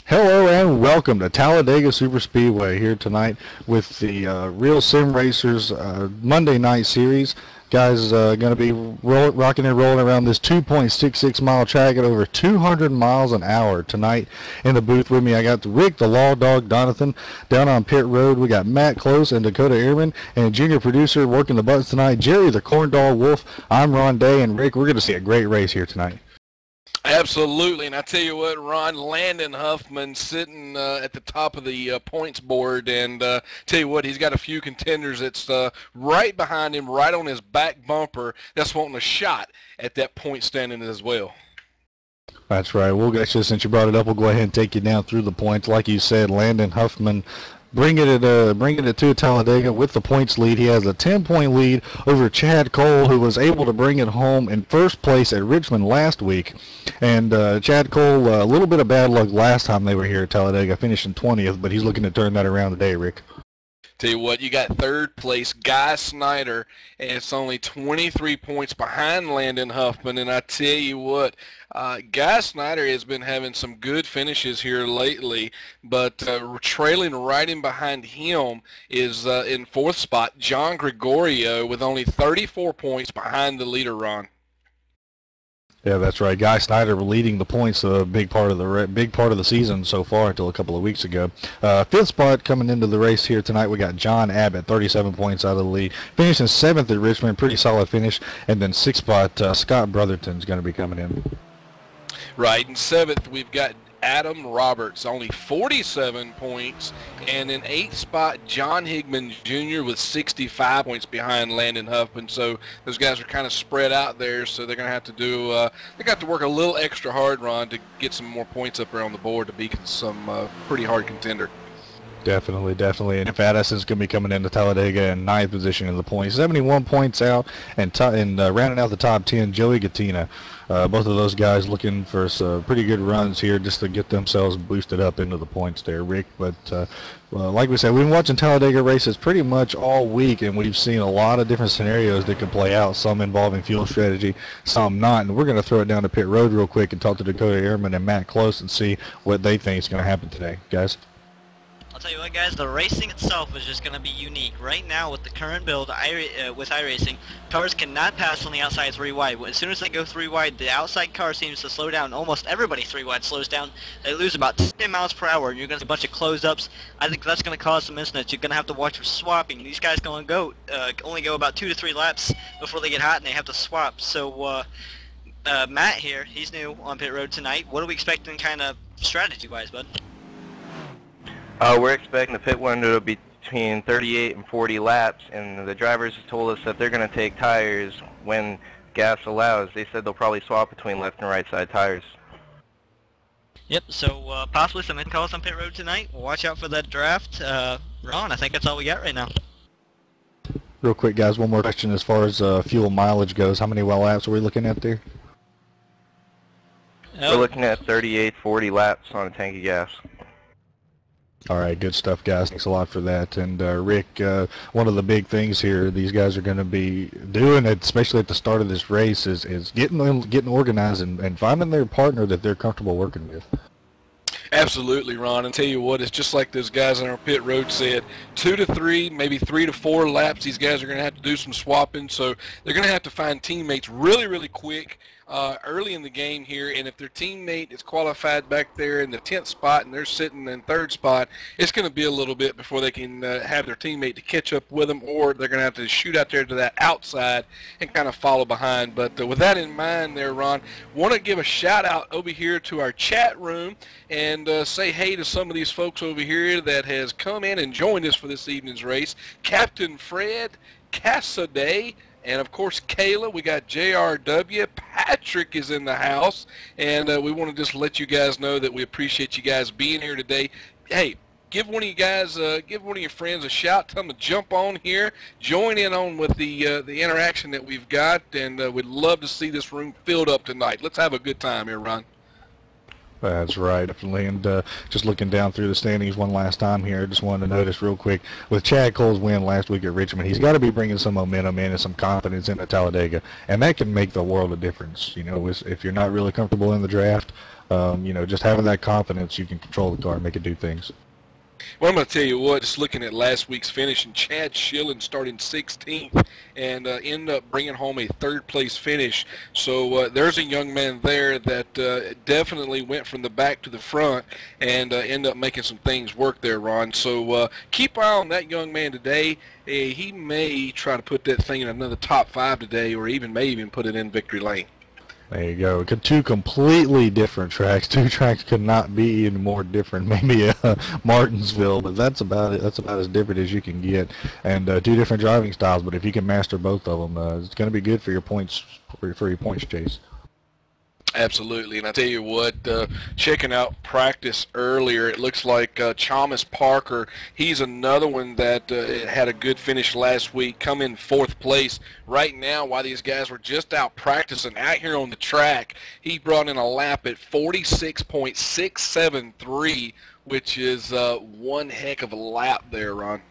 Hello and welcome to Talladega Superspeedway here tonight with the Real Sim Racers Monday night series. Guys, going to be rocking and rolling around this 2.66 mile track at over 200 miles an hour tonight. In the booth with me, I got Rick, the Law Dog Donathan. Down on pit road, we got Matt Close and Dakota Ehrman, and junior producer working the buttons tonight, Jerry the Corn Dog Wolf. I'm Ron Day, and Rick, we're going to see a great race here tonight. Absolutely, and I tell you what, Ron, Landon Huffman sitting at the top of the points board, and tell you what, he's got a few contenders that's right behind him, right on his back bumper, that's wanting a shot at that point standing as well. That's right. We'll actually, since you brought it up, we'll go ahead and take you down through the points. Like you said, Landon Huffman bringing it to Talladega with the points lead. He has a 10-point lead over Chad Cole, who was able to bring it home in first place at Richmond last week. And Chad Cole, a little bit of bad luck last time they were here at Talladega, finishing 20th, but he's looking to turn that around today, Rick. Tell you what, you got third place, Guy Snyder, and it's only 23 points behind Landon Huffman. And I tell you what, Guy Snyder has been having some good finishes here lately, but trailing right in behind him is in fourth spot, John Gregorio, with only 34 points behind the leader, Ron. Yeah, that's right. Guy Snyder leading the points a big part of the season so far until a couple of weeks ago. Fifth spot coming into the race here tonight, we got John Abbott, 37 points out of the lead, finishing seventh at Richmond, pretty solid finish. And then sixth spot, Scott Brotherton's going to be coming in. Right, in seventh we've got Adam Roberts, only 47 points, and in eighth spot, John Higman Jr. with 65 points behind Landon Huffman. So those guys are kind of spread out there, so they're going to have to do, they got to work a little extra hard, Ron, to get some more points up there on the board to beat some pretty hard contender. Definitely. And if Addison's going to be coming into Talladega in ninth position in the points, 71 points out, and rounding out the top 10, Joey Gattina. Both of those guys looking for some pretty good runs here just to get themselves boosted up into the points there, Rick. But like we said, we've been watching Talladega races pretty much all week, and we've seen a lot of different scenarios that could play out, some involving fuel strategy, some not. And we're going to throw it down to pit road real quick and talk to Dakota Ehrman and Matt Close and see what they think is going to happen today, guys. I'll tell you what, guys, the racing itself is just going to be unique. Right now, with the current build with iRacing, cars cannot pass on the outside 3 wide. As soon as they go 3 wide, the outside car seems to slow down. Almost everybody 3 wide slows down. They lose about 10 miles per hour, and you're going to see a bunch of close-ups. I think that's going to cause some incidents. You're going to have to watch for swapping. These guys going to only go about 2 to 3 laps before they get hot, and they have to swap. So Matt here, he's new on pit road tonight. What are we expecting kind of strategy-wise, bud? We're expecting the pit window to be between 38 and 40 laps, and the drivers have told us that they're going to take tires when gas allows. They said they'll probably swap between left and right side tires. Yep, so possibly some in-calls on pit road tonight. We'll watch out for that draft. Ron, I think that's all we got right now. Real quick, guys, one more question as far as fuel mileage goes. How many well laps are we looking at there? We're looking at 38, 40 laps on a tank of gas. All right, good stuff, guys. Thanks a lot for that. And Rick, one of the big things here these guys are going to be doing, especially at the start of this race, is getting organized and finding their partner that they're comfortable working with. Absolutely, Ron. And tell you what, it's just like those guys on our pit road said, 2 to 3, maybe 3 to 4 laps. These guys are going to have to do some swapping, so they're going to have to find teammates really, really quick early in the game here. And if their teammate is qualified back there in the 10th spot and they're sitting in 3rd spot, it's going to be a little bit before they can have their teammate to catch up with them, or they're going to have to shoot out there to that outside and kind of follow behind. But with that in mind there, Ron, want to give a shout out over here to our chat room and say hey to some of these folks over here that has come in and joined us for this evening's race. Captain Fred, Cassaday, and of course Kayla. We got JRW. Patrick is in the house, and we want to just let you guys know that we appreciate you guys being here today. Hey, give one of you guys, give one of your friends a shout. Tell them to jump on here, join in on with the interaction that we've got, and we'd love to see this room filled up tonight. Let's have a good time here, Ron. That's right, definitely. And just looking down through the standings one last time here, just wanted to notice real quick, with Chad Cole's win last week at Richmond, he's got to be bringing some momentum in and some confidence into Talladega, and that can make the world of difference. You know, if you're not really comfortable in the draft, you know, just having that confidence, you can control the car and make it do things. Well, I'm going to tell you what, just looking at last week's finish, and Chad Schillen starting 16th and ended up bringing home a third-place finish. So there's a young man there that definitely went from the back to the front and ended up making some things work there, Ron. So keep an eye on that young man today. He may try to put that thing in another top 5 today, or may even put it in victory lane. There you go. Two completely different tracks. Two tracks could not be any more different. Maybe Martinsville, but that's about it. That's about as different as you can get. And two different driving styles. But if you can master both of them, it's going to be good for your points for your points chase. Absolutely, and I tell you what, checking out practice earlier, it looks like Chalmers Parker, he's another one that had a good finish last week, come in 4th place. Right now, while these guys were just out practicing out here on the track, he brought in a lap at 46.673, which is one heck of a lap there, Ron.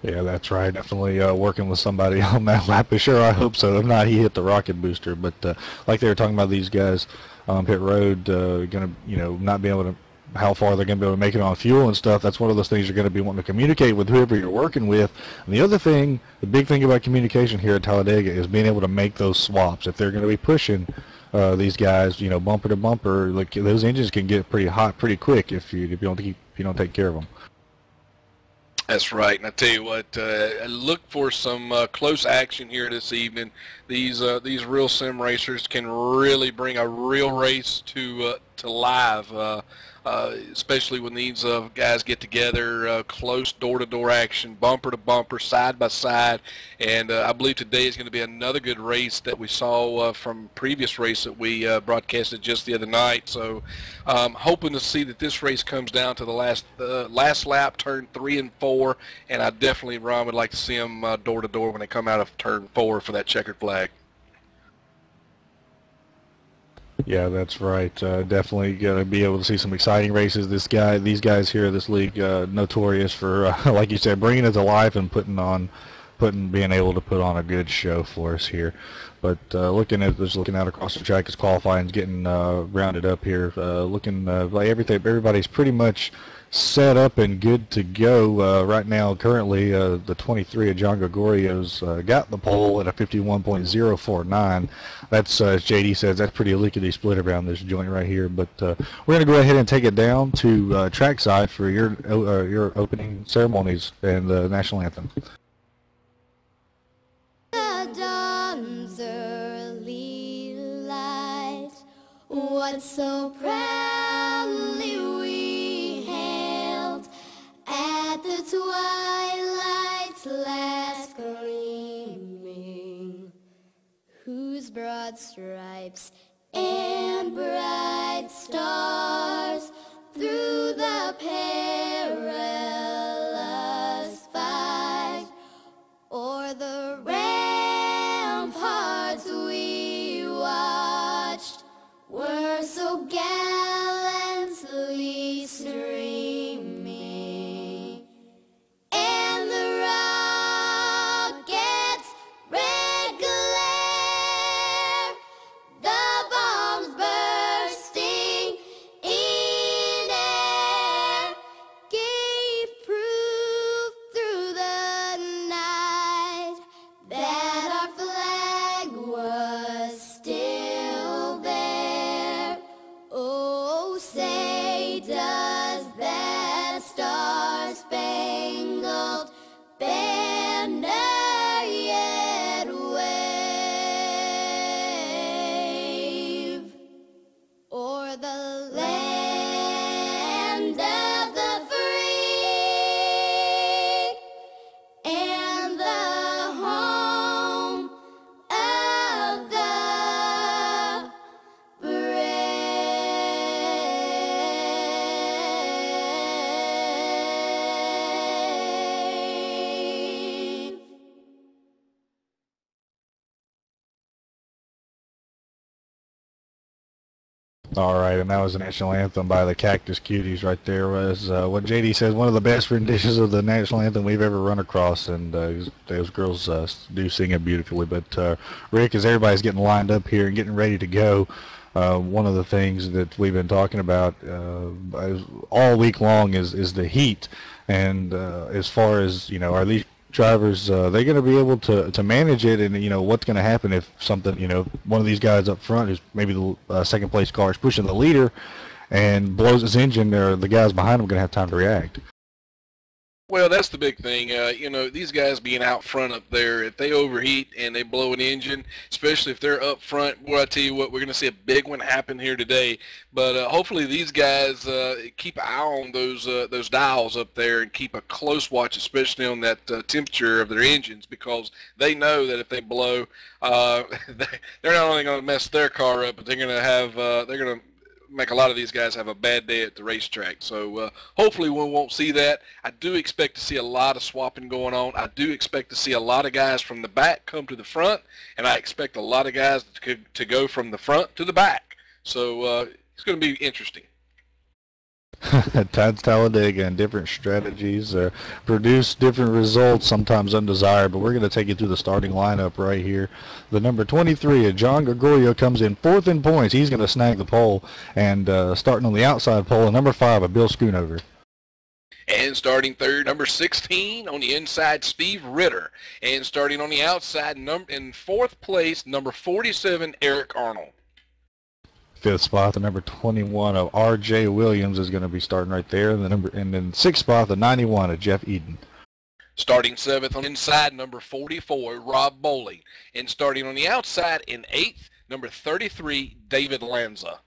Yeah, that's right. Definitely working with somebody on that lap. Sure, I hope so. If not, he hit the rocket booster. But like they were talking about, these guys on pit road gonna, you know, not be able to, how far they're gonna be able to make it on fuel and stuff. That's one of those things you're gonna be wanting to communicate with whoever you're working with. And the other thing, the big thing about communication here at Talladega is being able to make those swaps. If they're gonna be pushing these guys, you know, bumper to bumper, like those engines can get pretty hot pretty quick if you don't take care of them. That's right, and I tell you what, look for some close action here this evening. These real sim racers can really bring a real race to live, especially when these guys get together, close door-to-door action, bumper to bumper, side by side, and I believe today is going to be another good race that we saw from previous race that we broadcasted just the other night. So hoping to see that this race comes down to the last lap, turn 3 and 4, and I definitely, Ron, would like to see them door-to-door when they come out of turn 4 for that checkered flag. Yeah, that's right. Definitely gonna be able to see some exciting races. These guys here, this league, notorious for, like you said, bringing it to life and being able to put on a good show for us here. But looking out across the track as qualifying's getting rounded up here, looking like everybody's pretty much set up and good to go right now. Currently, the 23 of John Gregorio's got the pole at a 51.049. That's, as JD says, that's pretty lickety split around this joint right here. But we're going to go ahead and take it down to trackside for your opening ceremonies and the national anthem. The dawn's early light, what so proudly we hailed at the twilight's last gleaming, whose broad stripes and bright stars through the perilous fight o'er the ramparts we watched were so gallantly streaming, and the rocket's red glare, the bombs bursting in All right, and that was the national anthem by the Cactus Cuties right there. Was what JD says, one of the best renditions of the national anthem we've ever run across, and those girls do sing it beautifully. But Rick, as everybody's getting lined up here and getting ready to go, one of the things that we've been talking about all week long is the heat, and as far as, you know, are these drivers, they're going to be able to manage it, and, you know, what's going to happen if something, you know, one of these guys up front, who's maybe the second place car, is pushing the leader and blows his engine, or the guys behind him are going to have time to react. Well, that's the big thing. You know, these guys being out front up there, if they overheat and they blow an engine, especially if they're up front, boy, I tell you what, we're going to see a big one happen here today. But hopefully these guys keep an eye on those dials up there and keep a close watch, especially on that temperature of their engines, because they know that if they blow, they're not only going to mess their car up, but they're going to have make a lot of these guys have a bad day at the racetrack. So hopefully we won't see that. I do expect to see a lot of swapping going on. I do expect to see a lot of guys from the back come to the front, and I expect a lot of guys to go from the front to the back. So it's going to be interesting. Times Talladega, and different strategies produce different results, sometimes undesired, but we're going to take you through the starting lineup right here. The number 23, John Gregorio, comes in fourth in points. He's going to snag the pole, and starting on the outside pole, number 5, Bill Schoonover. And starting third, number 16 on the inside, Steve Ritter. And starting on the outside, in fourth place, number 47, Eric Arnold. Fifth spot, the number 21 of R.J. Williams is going to be starting right there. And then sixth spot, the 91 of Jeff Eden. Starting seventh on the inside, number 44, Rob Bowling. And starting on the outside in eighth, number 33, David Lanza.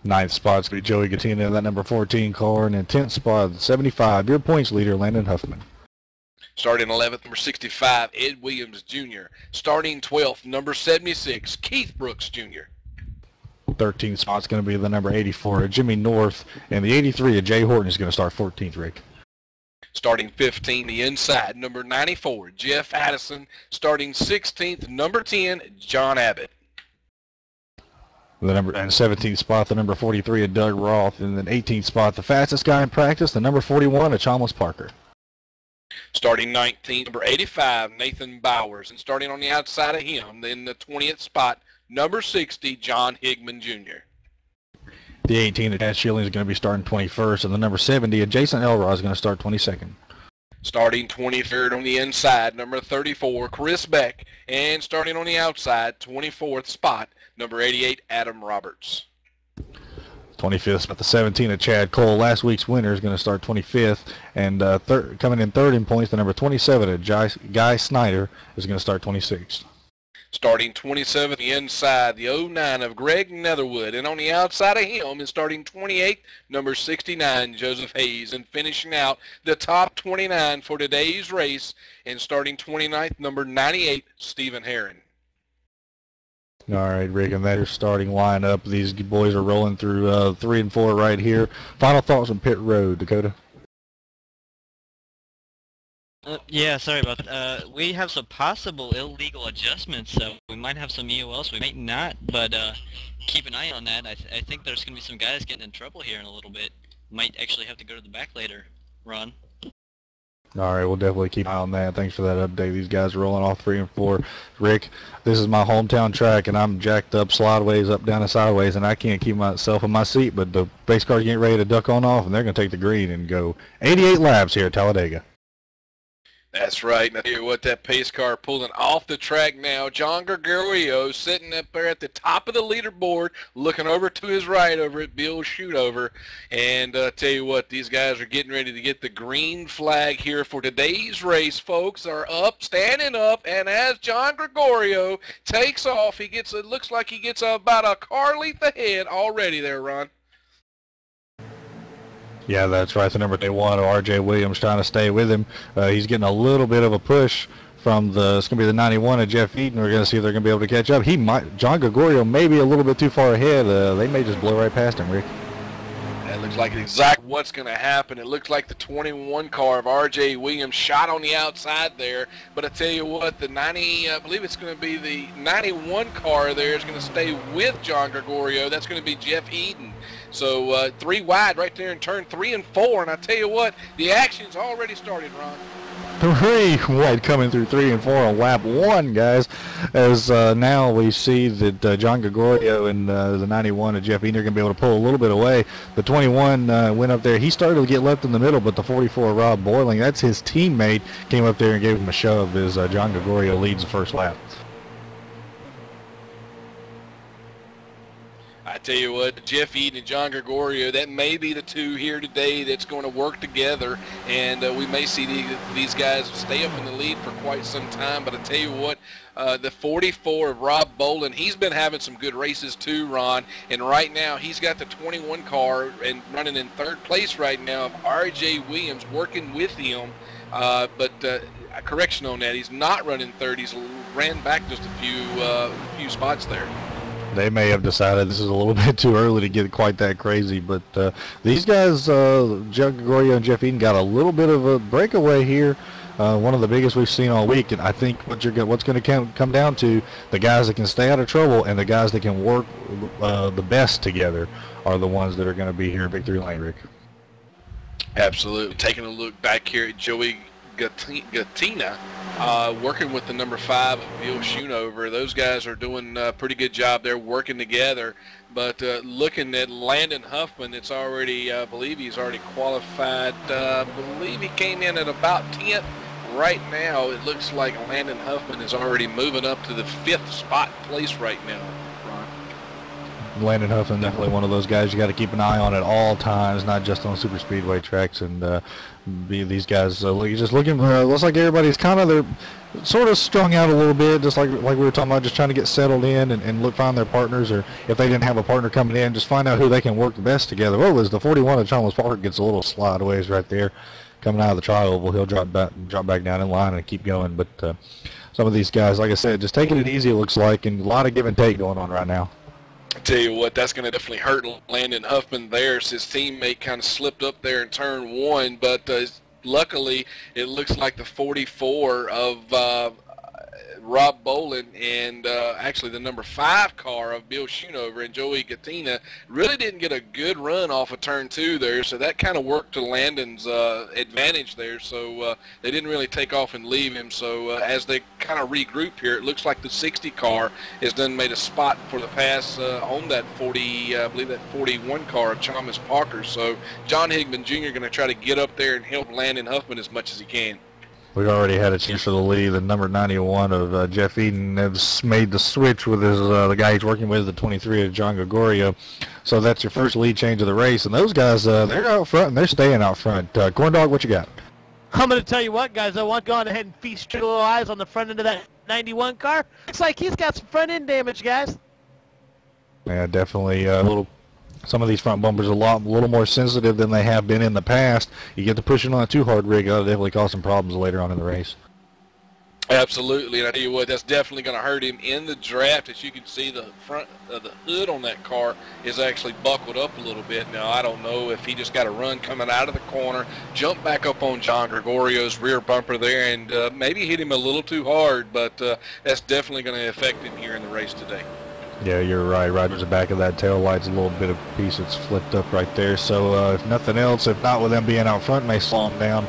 Ninth spot's going to be Joey Gattina in that number 14 car. And in 10th spot, 75, your points leader, Landon Huffman. Starting 11th, number 65, Ed Williams, Jr. Starting 12th, number 76, Keith Brooks, Jr. 13th spot's going to be the number 84, Jimmy North. And the 83 Jay Horton is going to start 14th, Rick. Starting 15th, the inside, number 94, Jeff Addison. Starting 16th, number 10, John Abbott. The number and 17th spot, the number 43 Doug Roth. And then 18th spot, the fastest guy in practice, the number 41 Chalmers Parker. Starting 19th, number 85, Nathan Bowers. And starting on the outside of him, in the 20th spot, number 60, John Higman, Jr. The 18, Chad Schilling, is going to be starting 21st. And the number 70, Jason Elrod, is going to start 22nd. Starting 23rd on the inside, number 34, Chris Beck. And starting on the outside, 24th spot, number 88, Adam Roberts. 25th spot, the 17 Chad Cole. Last week's winner is going to start 25th. And coming in third in points, the number 27 Guy Snyder is going to start 26th. Starting 27th, the inside, the 09 of Greg Netherwood. And on the outside of him is starting 28th, number 69, Joseph Hayes. And finishing out the top 29 for today's race, and starting 29th, number 98, Stephen Herron. All right, Rick, and that's your starting lineup. These boys are rolling through 3 and 4 right here. Final thoughts on pit road, Dakota? Yeah, sorry about that. We have some possible illegal adjustments, so we might have some EOLs, we might not, but keep an eye on that. I think there's going to be some guys getting in trouble here in a little bit. Might actually have to go to the back later, Ron. All right, we'll definitely keep an eye on that. Thanks for that update. These guys are rolling off 3 and 4. Rick, this is my hometown track, and I'm jacked up slideways, up, down, and sideways, and I can't keep myself in my seat, but the race car's getting ready to duck on off, and they're going to take the green and go 88 laps here at Talladega. That's right. Now, hear what, that pace car pulling off the track now. John Gregorio sitting up there at the top of the leaderboard, looking over to his right over at Bill Shootover. And tell you what, these guys are getting ready to get the green flag here for today's race. Folks are up, standing up, and as John Gregorio takes off, he gets, it looks like he gets about a car length ahead already there, Ron. Yeah, that's right. The number 1, R.J. Williams, trying to stay with him. He's getting a little bit of a push from it's going to be the 91 of Jeff Eden. We're going to see if they're going to be able to catch up. John Gregorio may be a little bit too far ahead. They may just blow right past him, Rick. That looks Looks like exactly what's going to happen. It looks like the 21 car of R.J. Williams shot on the outside there. But I tell you what, the 90, I believe it's going to be the 91 car there is going to stay with John Gregorio. That's going to be Jeff Eden. So 3 wide right there in turn 3 and 4. And I tell you what, the action's already started, Ron. 3 wide coming through 3 and 4 on lap 1, guys. As now we see that John Gregorio and the 91 and Jeff Eden are going to be able to pull a little bit away. The 21 went up there. He started to get left in the middle, but the 44, Rob Boiling, that's his teammate, came up there and gave him a shove as John Gregorio leads the first lap. I tell you what, Jeff Eden and John Gregorio, that may be the 2 here today that's going to work together, and we may see these guys stay up in the lead for quite some time. But I tell you what, the 44 of Rob Bolin, he's been having some good races too, Ron, and right now he's got the 21 car and running in 3rd place right now of R.J. Williams working with him. But a correction on that, he's not running 3rd. He's ran back just a few spots there. They may have decided this is a little bit too early to get quite that crazy, but these guys, John Gregorio and Jeff Eden, got a little bit of a breakaway here. One of the biggest we've seen all week, and I think what's going to come down to the guys that can stay out of trouble and the guys that can work the best together are the ones that are going to be here at Victory Lane, Rick. Absolutely. Taking a look back here at Joey Gattina, working with the number 5 of Bill Schoonover. Those guys are doing a pretty good job. They're working together. But looking at Landon Huffman, it's already, I believe he's already qualified. I believe he came in at about 10th. Right now, it looks like Landon Huffman is already moving up to the 5th spot place right now, Ron. Landon Huffman, definitely one of those guys you got to keep an eye on at all times, not just on Superspeedway tracks. And these guys, just looking, looks like everybody's kind of, they're sort of strung out a little bit, just like we were talking about, just trying to get settled in and find their partners, or if they didn't have a partner coming in, just find out who they can work the best together. Well, as the 41 of Chalmers Park gets a little slideways right there, coming out of the tri oval, he'll drop back down in line and keep going. But some of these guys, like I said, just taking it easy, it looks like, and a lot of give and take going on right now. I tell you what, that's going to definitely hurt Landon Huffman there. His teammate kind of slipped up there in turn 1, but luckily it looks like the 44 of Rob Bolin and actually the number 5 car of Bill Schoonover and Joey Gattina really didn't get a good run off of turn 2 there, so that kind of worked to Landon's advantage there. So they didn't really take off and leave him. So as they kind of regroup here, it looks like the 60 car has done made a spot for the pass on that 40, I believe that 41 car of Chalmers Parker. So John Higman Jr. going to try to get up there and help Landon Huffman as much as he can. We've already had a chance for the lead. The number 91 of Jeff Eden has made the switch with his the guy he's working with, the 23 of John Gregorio. So that's your first lead change of the race. And those guys, they're out front and they're staying out front. Corn Dog, what you got? I'm going to tell you what, guys. I want to go on ahead and feast your little eyes on the front end of that 91 car. Looks like he's got some front end damage, guys. Yeah, definitely a little. Some of these front bumpers are a little more sensitive than they have been in the past. You get to pushing on it too hard, Rig, that'll definitely cause some problems later on in the race. Absolutely, and I tell you what, that's definitely going to hurt him in the draft. As you can see, the front of the hood on that car is actually buckled up a little bit. Now, I don't know if he just got a run coming out of the corner, jump back up on John Gregorio's rear bumper there, and maybe hit him a little too hard, but that's definitely going to affect him here in the race today. Yeah, you're right. Right to the back of that tail light's a little bit of a piece that's flipped up right there. So if nothing else, if not with them being out front, may slow him down.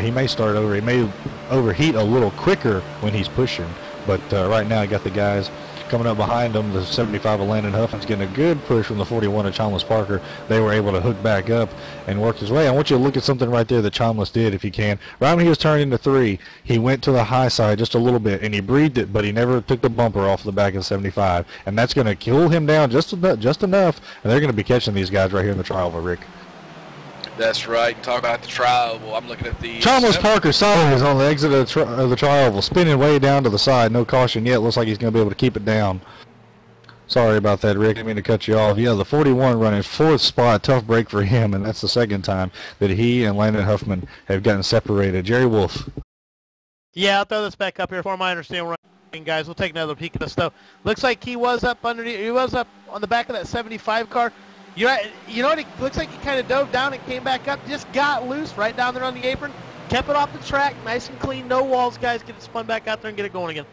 He may start over. He may overheat a little quicker when he's pushing. But right now, you got the guys coming up behind him. The 75 of Landon Huffman's getting a good push from the 41 of Chalmers Parker. They were able to hook back up and work his way. I want you to look at something right there that Chalmers did, if you can. Right when he was turning to 3, he went to the high side just a little bit, and he breathed it, but he never took the bumper off the back of the 75. And that's going to cool him down just enough, and they're going to be catching these guys right here in the trial, Rick. That's right. Talk about the tri-oval. I'm looking at the Chalmers Parker sideways on the exit of the tri-oval, spinning way down to the side. No caution yet. Looks like he's going to be able to keep it down. Sorry about that, Rick. I didn't mean to cut you off. Yeah, the 41 running 4th spot. Tough break for him, and that's the second time that he and Landon Huffman have gotten separated. Jerry Wolf. Yeah, I'll throw this back up here for my understanding, guys. We'll take another peek at this, though. Looks like he was up underneath. He was up on the back of that 75 car. You know what? It looks like he kind of dove down and came back up. Just got loose right down there on the apron. Kept it off the track, nice and clean, no walls, guys. Get it spun back out there and get it going again.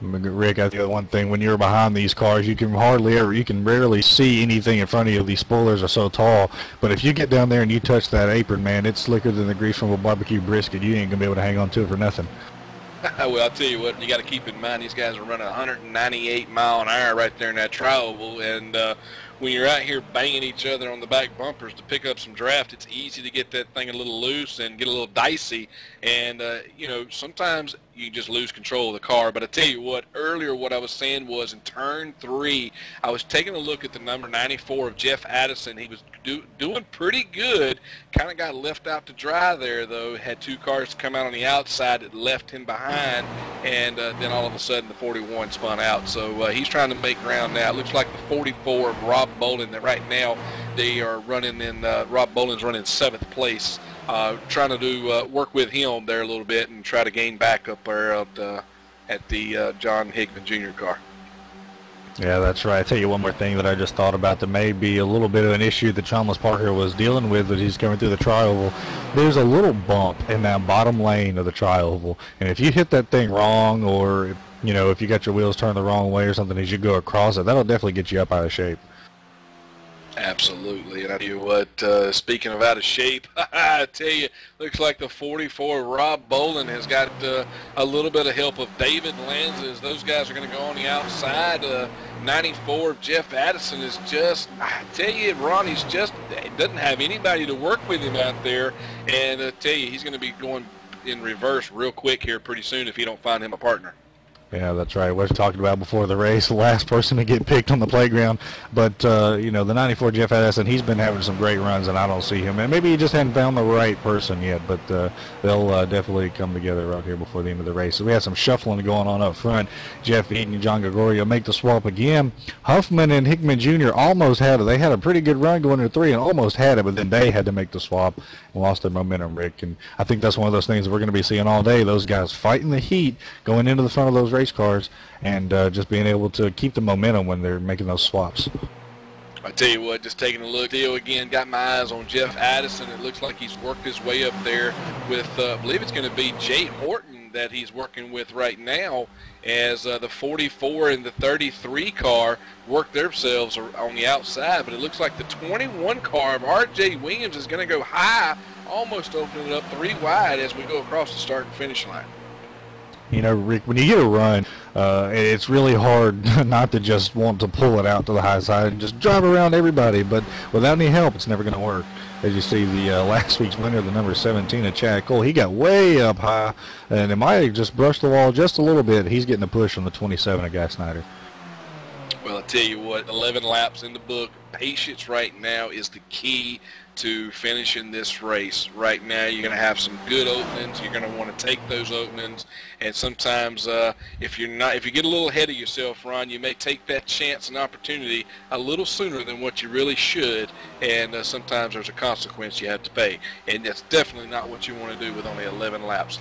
Rick, I think one thing, when you're behind these cars, you can rarely see anything in front of you. These spoilers are so tall. But if you get down there and you touch that apron, man, it's slicker than the grease from a barbecue brisket. You ain't going to be able to hang on to it for nothing. Well, I'll tell you what, you got to keep in mind these guys are running 198 mile an hour right there in that tri-oval, and when you're out here banging each other on the back bumpers to pick up some draft, it's easy to get that thing a little loose and get a little dicey, and you know, sometimes you just lose control of the car. But I tell you what, earlier what I was saying was in turn 3, I was taking a look at the number 94 of Jeff Addison. He was doing pretty good. Kind of got left out to dry there, though. Had 2 cars come out on the outside that left him behind, and then all of a sudden the 41 spun out. So he's trying to make ground now. It looks like the 44 of Rob Bolin, that right now they are running in, Rob Bolin's running 7th place. Trying to do work with him there a little bit and try to gain back up there at the John Hickman Jr. car. Yeah, that's right. I'll tell you one more thing that I just thought about that may be a little bit of an issue that Chalmers Parker was dealing with as he's coming through the tri-oval. There's a little bump in that bottom lane of the tri-oval, and if you hit that thing wrong, or you know, if you got your wheels turned the wrong way or something as you go across it, that'll definitely get you up out of shape. Absolutely, and I tell you what, speaking of out of shape, I tell you, looks like the 44 Rob Bolin has got a little bit of help of David Lanzas. Those guys are going to go on the outside. 94 Jeff Addison is just, I tell you, Ron, he's just, doesn't have anybody to work with him out there, and I tell you, he's going to be going in reverse real quick here pretty soon if you don't find him a partner. Yeah, that's right. What we talked about before the race, the last person to get picked on the playground. But, you know, the 94 Jeff Addison, he's been having some great runs, and I don't see him. And maybe he just hadn't found the right person yet, but they'll definitely come together right here before the end of the race. So we had some shuffling going on up front. Jeff Eaton and John Gregorio make the swap again. Huffman and Hickman Jr. almost had it. They had a pretty good run going into 3 and almost had it, but then they had to make the swap and lost their momentum, Rick. And I think that's one of those things that we're going to be seeing all day, those guys fighting the heat, going into the front of those race cars, and just being able to keep the momentum when they're making those swaps. I tell you what, just taking a look, Theo again, got my eyes on Jeff Addison. It looks like he's worked his way up there with, I believe it's going to be Jay Horton that he's working with right now, as the 44 and the 33 car work themselves on the outside. But it looks like the 21 car of R.J. Williams is going to go high, almost opening it up 3 wide as we go across the start and finish line. You know, Rick, when you get a run, it's really hard not to just want to pull it out to the high side and just drive around everybody. But without any help, it's never going to work. As you see, the last week's winner, the number 17 of Chad Cole, he got way up high, and it might have just brushed the wall just a little bit. He's getting a push on the 27 of Guy Snyder. Well, I tell you what, 11 laps in the book. Patience right now is the key to finishing this race. Right now, you're going to have some good openings. You're going to want to take those openings, and sometimes if you get a little ahead of yourself, Ron, you may take that chance and opportunity a little sooner than what you really should, and sometimes there's a consequence you have to pay, and that's definitely not what you want to do with only 11 laps.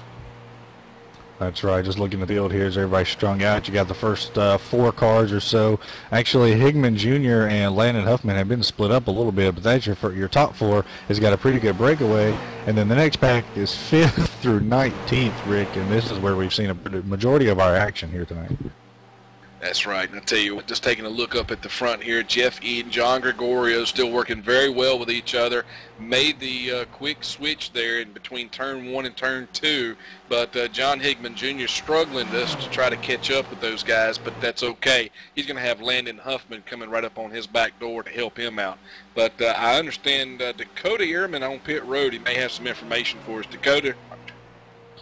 That's right. Just looking at the field here as everybody's strung out. You got the first 4 cars or so. Actually, Hickman Jr. and Landon Huffman have been split up a little bit, but that's your top 4 has got a pretty good breakaway. And then the next pack is 5th through 19th, Rick, and this is where we've seen a majority of our action here tonight. That's right. And I tell you what, just taking a look up at the front here, Jeff Eden, John Gregorio still working very well with each other. Made the quick switch there in between turn 1 and turn 2, but John Hickman Jr. struggling just to try to catch up with those guys, but that's okay. He's going to have Landon Huffman coming right up on his back door to help him out. But I understand Dakota Ehrman on pit road, he may have some information for us. Dakota?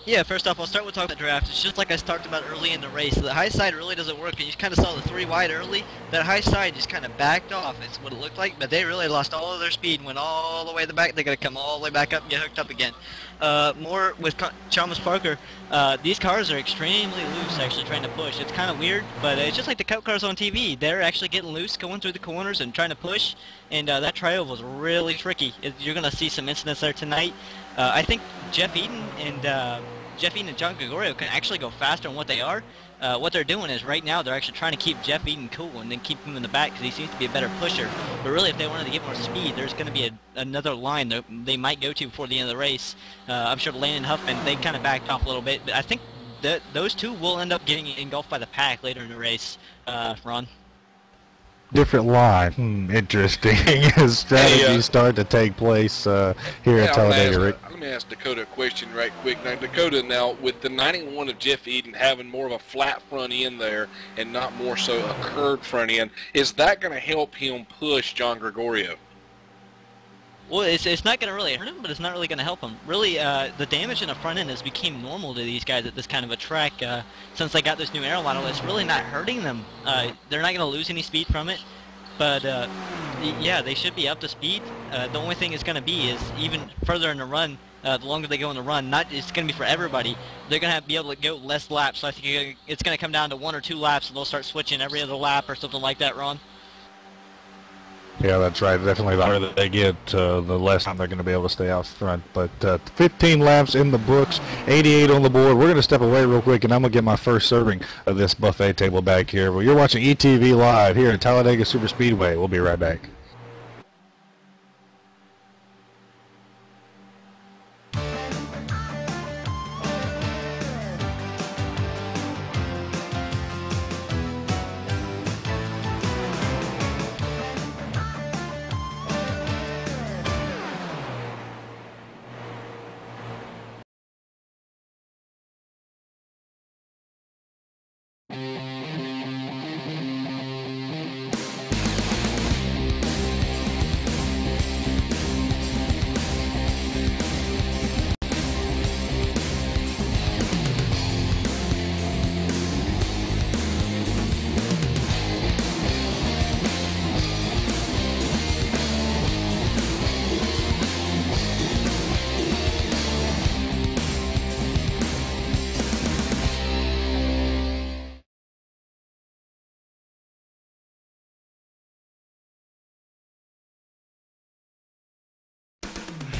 Yeah, first off, I'll start with talking about the draft. It's just like I talked about early in the race. The high side really doesn't work, and you kind of saw the 3 wide early. That high side just kind of backed off. It's what it looked like, but they really lost all of their speed and went all the way to the back. They're going to come all the way back up and get hooked up again. More with Chalmers Parker, these cars are extremely loose, actually, trying to push. It's kind of weird, but it's just like the Cup cars on TV. They're actually getting loose, going through the corners and trying to push, and that tri-oval is really tricky. You're going to see some incidents there tonight. I think Jeff Eden and Jeff Eden and John Gregorio can actually go faster than what they are, what they're doing is right now they're actually trying to keep Jeff Eden cool and then keep him in the back because he seems to be a better pusher. But really, if they wanted to get more speed, there's going to be another line that they might go to before the end of the race. I'm sure Landon Huffman, they kind of backed off a little bit, but I think that those two will end up getting engulfed by the pack later in the race, Ron. Different line. Interesting. Strategies start to take place here at Talladega, Rick. Let me ask Dakota a question right quick. Now, Dakota, with the 91 of Jeff Eden having more of a flat front end there and not more so a curved front end, is that going to help him push John Gregorio? Well, it's not going to really hurt him, but it's not really going to help him. Really, the damage in the front end has become normal to these guys at this kind of a track since they got this new aero model. It's really not hurting them. They're not going to lose any speed from it, but yeah, they should be up to speed. The only thing it's going to be is even further in the run, the longer they go in the run, it's going to be for everybody. They're going to be able to go less laps, so I think it's going to come down to 1 or 2 laps, and they'll start switching every other lap or something like that, Ron. Yeah, that's right. Definitely the harder they get, the less time they're going to be able to stay out front. But 15 laps in the books, 88 on the board. We're going to step away real quick, and I'm going to get my first serving of this buffet table back here. Well, you're watching ETV Live here at Talladega Superspeedway. We'll be right back.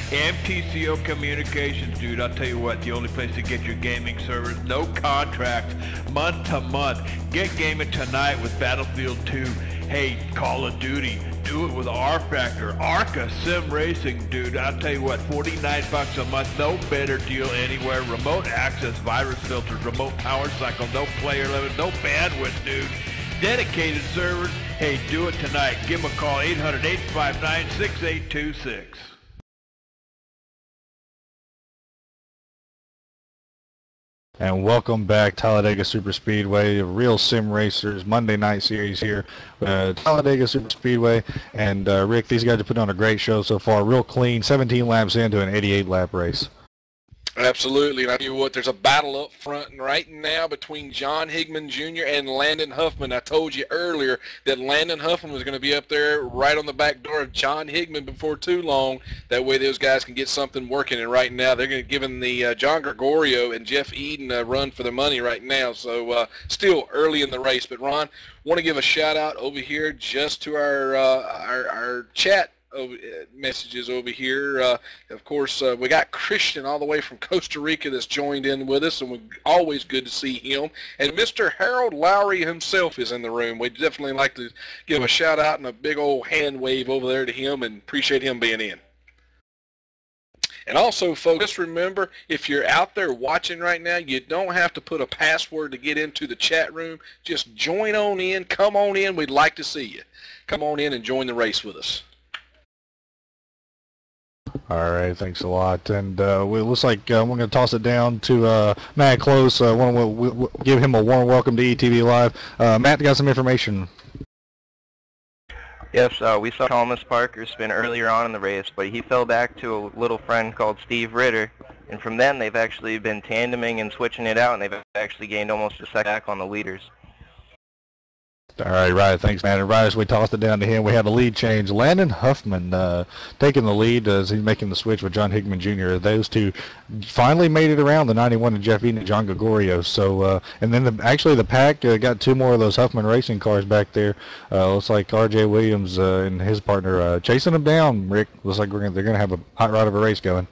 MTCO Communications, dude, I'll tell you what, the only place to get your gaming servers, no contract, month to month. Get gaming tonight with Battlefield 2. Hey, Call of Duty, do it with R-Factor. Arca Sim Racing, dude, I'll tell you what, $49 a month, no better deal anywhere. Remote access, virus filters, remote power cycle, no player limit, no bandwidth, dude. Dedicated servers, hey, do it tonight. Give them a call, 800-859-6826. And welcome back, Talladega Superspeedway, Real Sim Racers, Monday night series here, Talladega Superspeedway. And Rick, these guys have put on a great show so far, real clean, 17 laps into an 88-lap race. Absolutely, and I tell you what, there's a battle up front right now between John Higman Jr. and Landon Huffman. I told you earlier that Landon Huffman was going to be up there right on the back door of John Higman before too long. That way those guys can get something working, and right now they're going to give the John Gregorio and Jeff Eden a run for the money right now. So still early in the race, but Ron, want to give a shout out over here just to our chat messages over here. Of course, we got Christian all the way from Costa Rica that's joined in with us, and we're always good to see him. And Mr. Harold Lowry himself is in the room. We'd definitely like to give a shout out and a big old hand wave over there to him, and appreciate him being in. And also, folks, just remember, if you're out there watching right now, you don't have to put a password to get into the chat room. Just join on in. Come on in. We'd like to see you. Come on in and join the race with us. All right, thanks a lot. And it looks like we're going to toss it down to Matt Close. I want to give him a warm welcome to ETV Live. Matt got some information. Yes, we saw Thomas Parker spin earlier on in the race, but he fell back to a little friend called Steve Ritter. And from then, they've actually been tandeming and switching it out, and they've actually gained almost a second back on the leaders. All right, thanks, man. And right as we tossed it down to him, we had a lead change. Landon Huffman taking the lead as he's making the switch with John Higman Jr. Those two finally made it around, the 91 and Jeff Eden and John Gregorio. So, and then actually the pack got two more of those Huffman racing cars back there. Looks like R.J. Williams and his partner chasing them down, Rick. Looks like they're going to have a hot rod of a race going.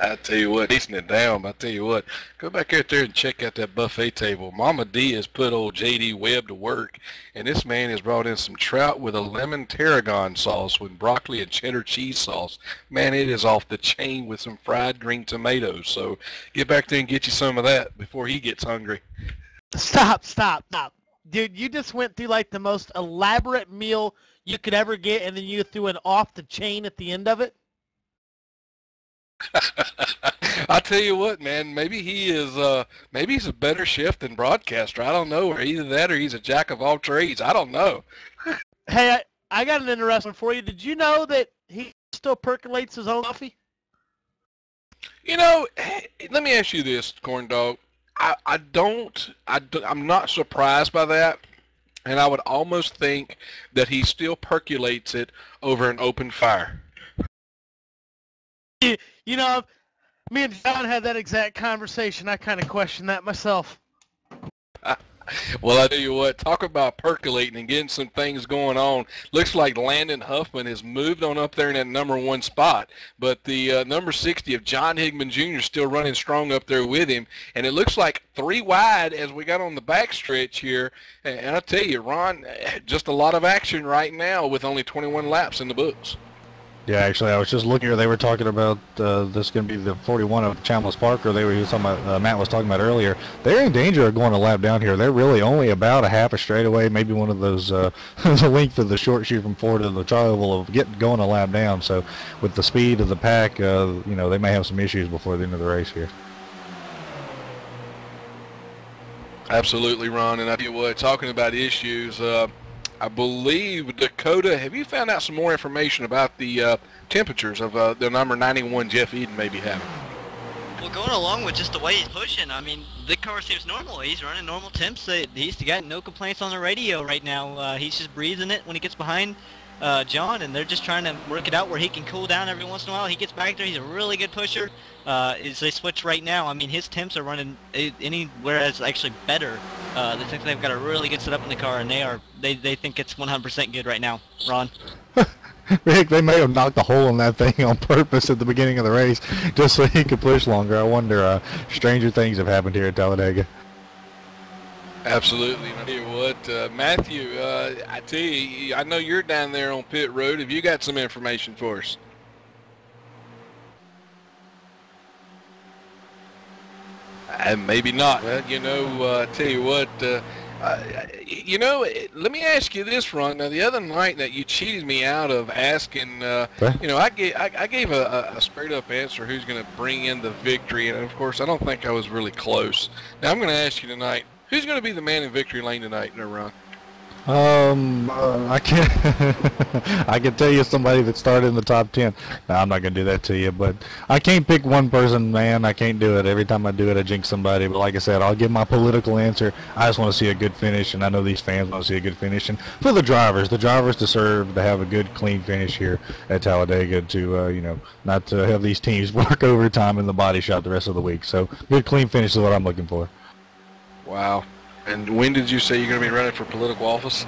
I tell you what, chasing it down. I tell you what, go back out there and check out that buffet table. Mama D has put old J.D. Webb to work, and this man has brought in some trout with a lemon tarragon sauce with broccoli and cheddar cheese sauce. Man, it is off the chain with some fried green tomatoes. So get back there and get you some of that before he gets hungry. Stop. Dude, you just went through like the most elaborate meal you could ever get, and then you threw an off the chain at the end of it? I tell you what, man, maybe he's a better chef than broadcaster. I don't know, or either that or he's a jack of all trades. I don't know. Hey, I got an interesting one for you. Did you know that he still percolates his own coffee? You know, let me ask you this, Corn Dog. I'm not surprised by that, and I would almost think that he still percolates it over an open fire. You know, me and John had that exact conversation. I kind of questioned that myself. Well, I tell you what, talk about percolating and getting some things going on. Looks like Landon Huffman has moved on up there in that #1 spot, but the number 60 of John Higman Jr. is still running strong up there with him, and it looks like 3 wide as we got on the backstretch here. And I tell you, Ron, just a lot of action right now with only 21 laps in the books. Yeah, actually, I was just looking here. They were talking about this going to be the 41 of Chalmers Parker. He was talking about, Matt was talking about earlier. They're in danger of going a lap down here. They're really only about a half a straightaway, maybe one of those, the length of the short shoe from 4 to the trouble of going a lap down. So with the speed of the pack, you know, they may have some issues before the end of the race here. Absolutely, Ron. And I tell you what, talking about issues, I believe, Dakota, have you found out some more information about the temperatures of the number 91 Jeff Eden may be having? Well, going along with just the way he's pushing, I mean, the car seems normal. He's running normal temps. He's got no complaints on the radio right now. He's just breathing it when he gets behind John, and they're just trying to work it out where he can cool down every once in a while. He gets back there. He's a really good pusher. As they switch right now, I mean, his temps are running anywhere that's actually better. They think they've got a really good setup in the car, and they think it's 100% good right now. Ron? Rick, they may have knocked a hole in that thing on purpose at the beginning of the race just so he could push longer. I wonder, stranger things have happened here at Talladega. Absolutely. I tell you what, Matthew, I tell you, I know you're down there on pit road. Have you got some information for us? Maybe not. Well, you know, tell you what, you know, let me ask you this, Ron. Now, the other night that you cheated me out of asking, you know, I gave a straight-up answer who's going to bring in the victory, and, of course, I don't think I was really close. Now, I'm going to ask you tonight, who's going to be the man in victory lane tonight, Ron? I can't. I can tell you somebody that started in the top 10. No, I'm not gonna do that to you, but I can't pick one person, man. I can't do it. Every time I do it, I jinx somebody. But like I said, I'll give my political answer. I just want to see a good finish, and I know these fans want to see a good finish. And for the drivers deserve to have a good, clean finish here at Talladega. To you know, not to have these teams work overtime in the body shop the rest of the week. So good, clean finish is what I'm looking for. Wow. And when did you say you're going to be running for political office?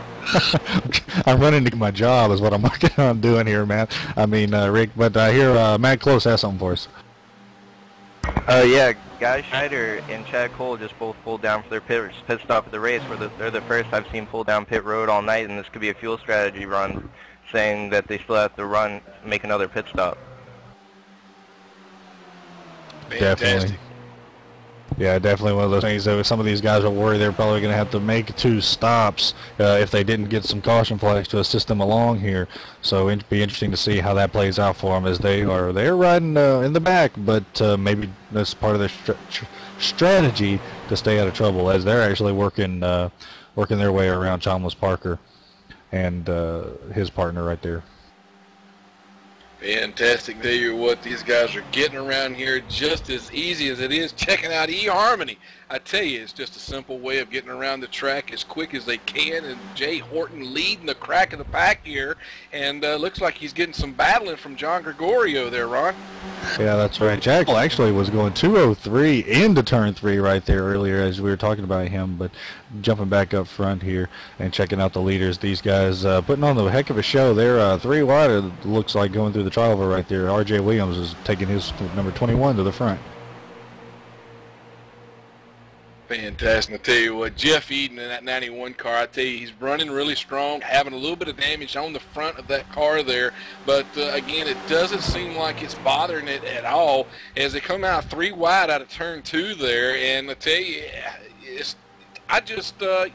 I'm running to my job is what I'm working on doing here, man. I mean, Rick, but here, Matt Close has something for us. Yeah, Guy Schneider and Chad Cole just both pulled down for their pit stop at the race. They're the first I've seen pull down pit road all night, and this could be a fuel strategy run, saying that they still have to make another pit stop. Fantastic. Definitely. Yeah, definitely one of those things that some of these guys are worried they're probably going to have to make 2 stops if they didn't get some caution flags to assist them along here. So it'd be interesting to see how that plays out for them as they're riding in the back, but maybe that's part of their strategy to stay out of trouble as they're actually working their way around Chalmers Parker and his partner right there. Fantastic. Tell you what, these guys are getting around here just as easy as it is checking out eHarmony. I tell you, it's just a simple way of getting around the track as quick as they can, and Jay Horton leading the crack of the pack here, and looks like he's getting some battling from John Gregorio there, Ron. Yeah, that's right. Jack actually was going 203 into turn 3 right there earlier as we were talking about him, but jumping back up front here and checking out the leaders. These guys putting on the heck of a show. They're 3 wide, it looks like, going through the trioval right there. R.J. Williams is taking his number 21 to the front. Fantastic. I tell you what, Jeff Eden in that 91 car, I tell you, he's running really strong, having a little bit of damage on the front of that car there. But, again, it doesn't seem like it's bothering it at all as they come out 3 wide out of turn 2 there. And I tell you,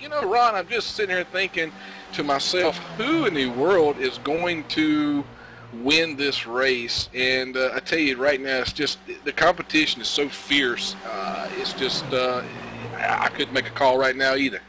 you know, Ron, I'm just sitting here thinking to myself, who in the world is going to win this race? And I tell you right now, it's just the competition is so fierce. It's just I couldn't make a call right now either.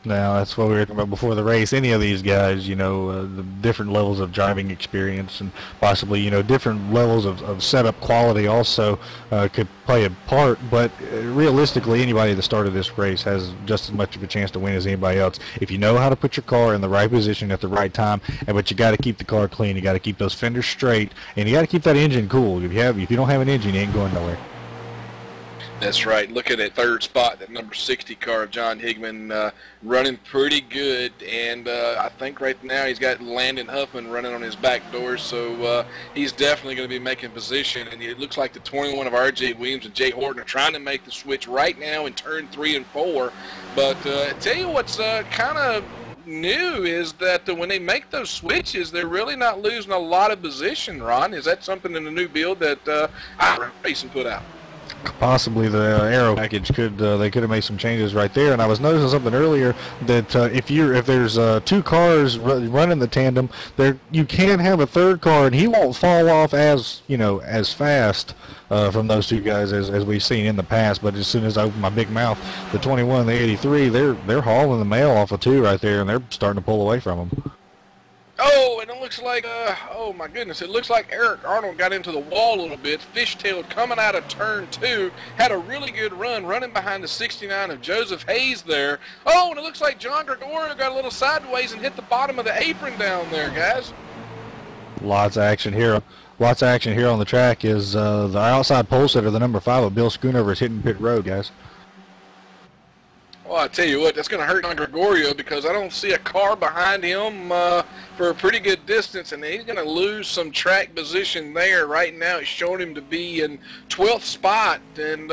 Now, that's what we were talking about before the race. Any of these guys, you know, the different levels of driving experience and possibly, you know, different levels of setup quality also could play a part. But realistically, anybody at the start of this race has just as much of a chance to win as anybody else. If you know how to put your car in the right position at the right time, but you got to keep the car clean, you got to keep those fenders straight, and you got to keep that engine cool. If you don't have an engine, you ain't going nowhere. That's right. Look at that third spot, that number 60 car of John Higman running pretty good. And I think right now he's got Landon Huffman running on his back door. So he's definitely going to be making position. And it looks like the 21 of R.J. Williams and Jay Horton are trying to make the switch right now in turn 3 and 4. But tell you what's kind of new is that when they make those switches, they're really not losing a lot of position, Ron. Is that something in the new build that iRacing put out? Possibly the aero package they could have made some changes right there. And I was noticing something earlier that if there's 2 cars running the tandem, you can have a third car and he won't fall off as fast from those 2 guys as we've seen in the past. But as soon as I open my big mouth, the 21 and the 83, they're hauling the mail off of 2 right there, and they're starting to pull away from them. Oh, and it looks like, oh my goodness, it looks like Eric Arnold got into the wall a little bit, fishtailed coming out of turn 2, had a really good run, running behind the 69 of Joseph Hayes there. Oh, and it looks like John Gregorio got a little sideways and hit the bottom of the apron down there, guys. Lots of action here. Lots of action here on the track is the outside pole setter, the number 5 of Bill Schoonover, is hitting pit road, guys. Well, I tell you what, that's going to hurt John Gregorio because I don't see a car behind him for a pretty good distance, and he's going to lose some track position there. Right now, it's showing him to be in 12th spot, and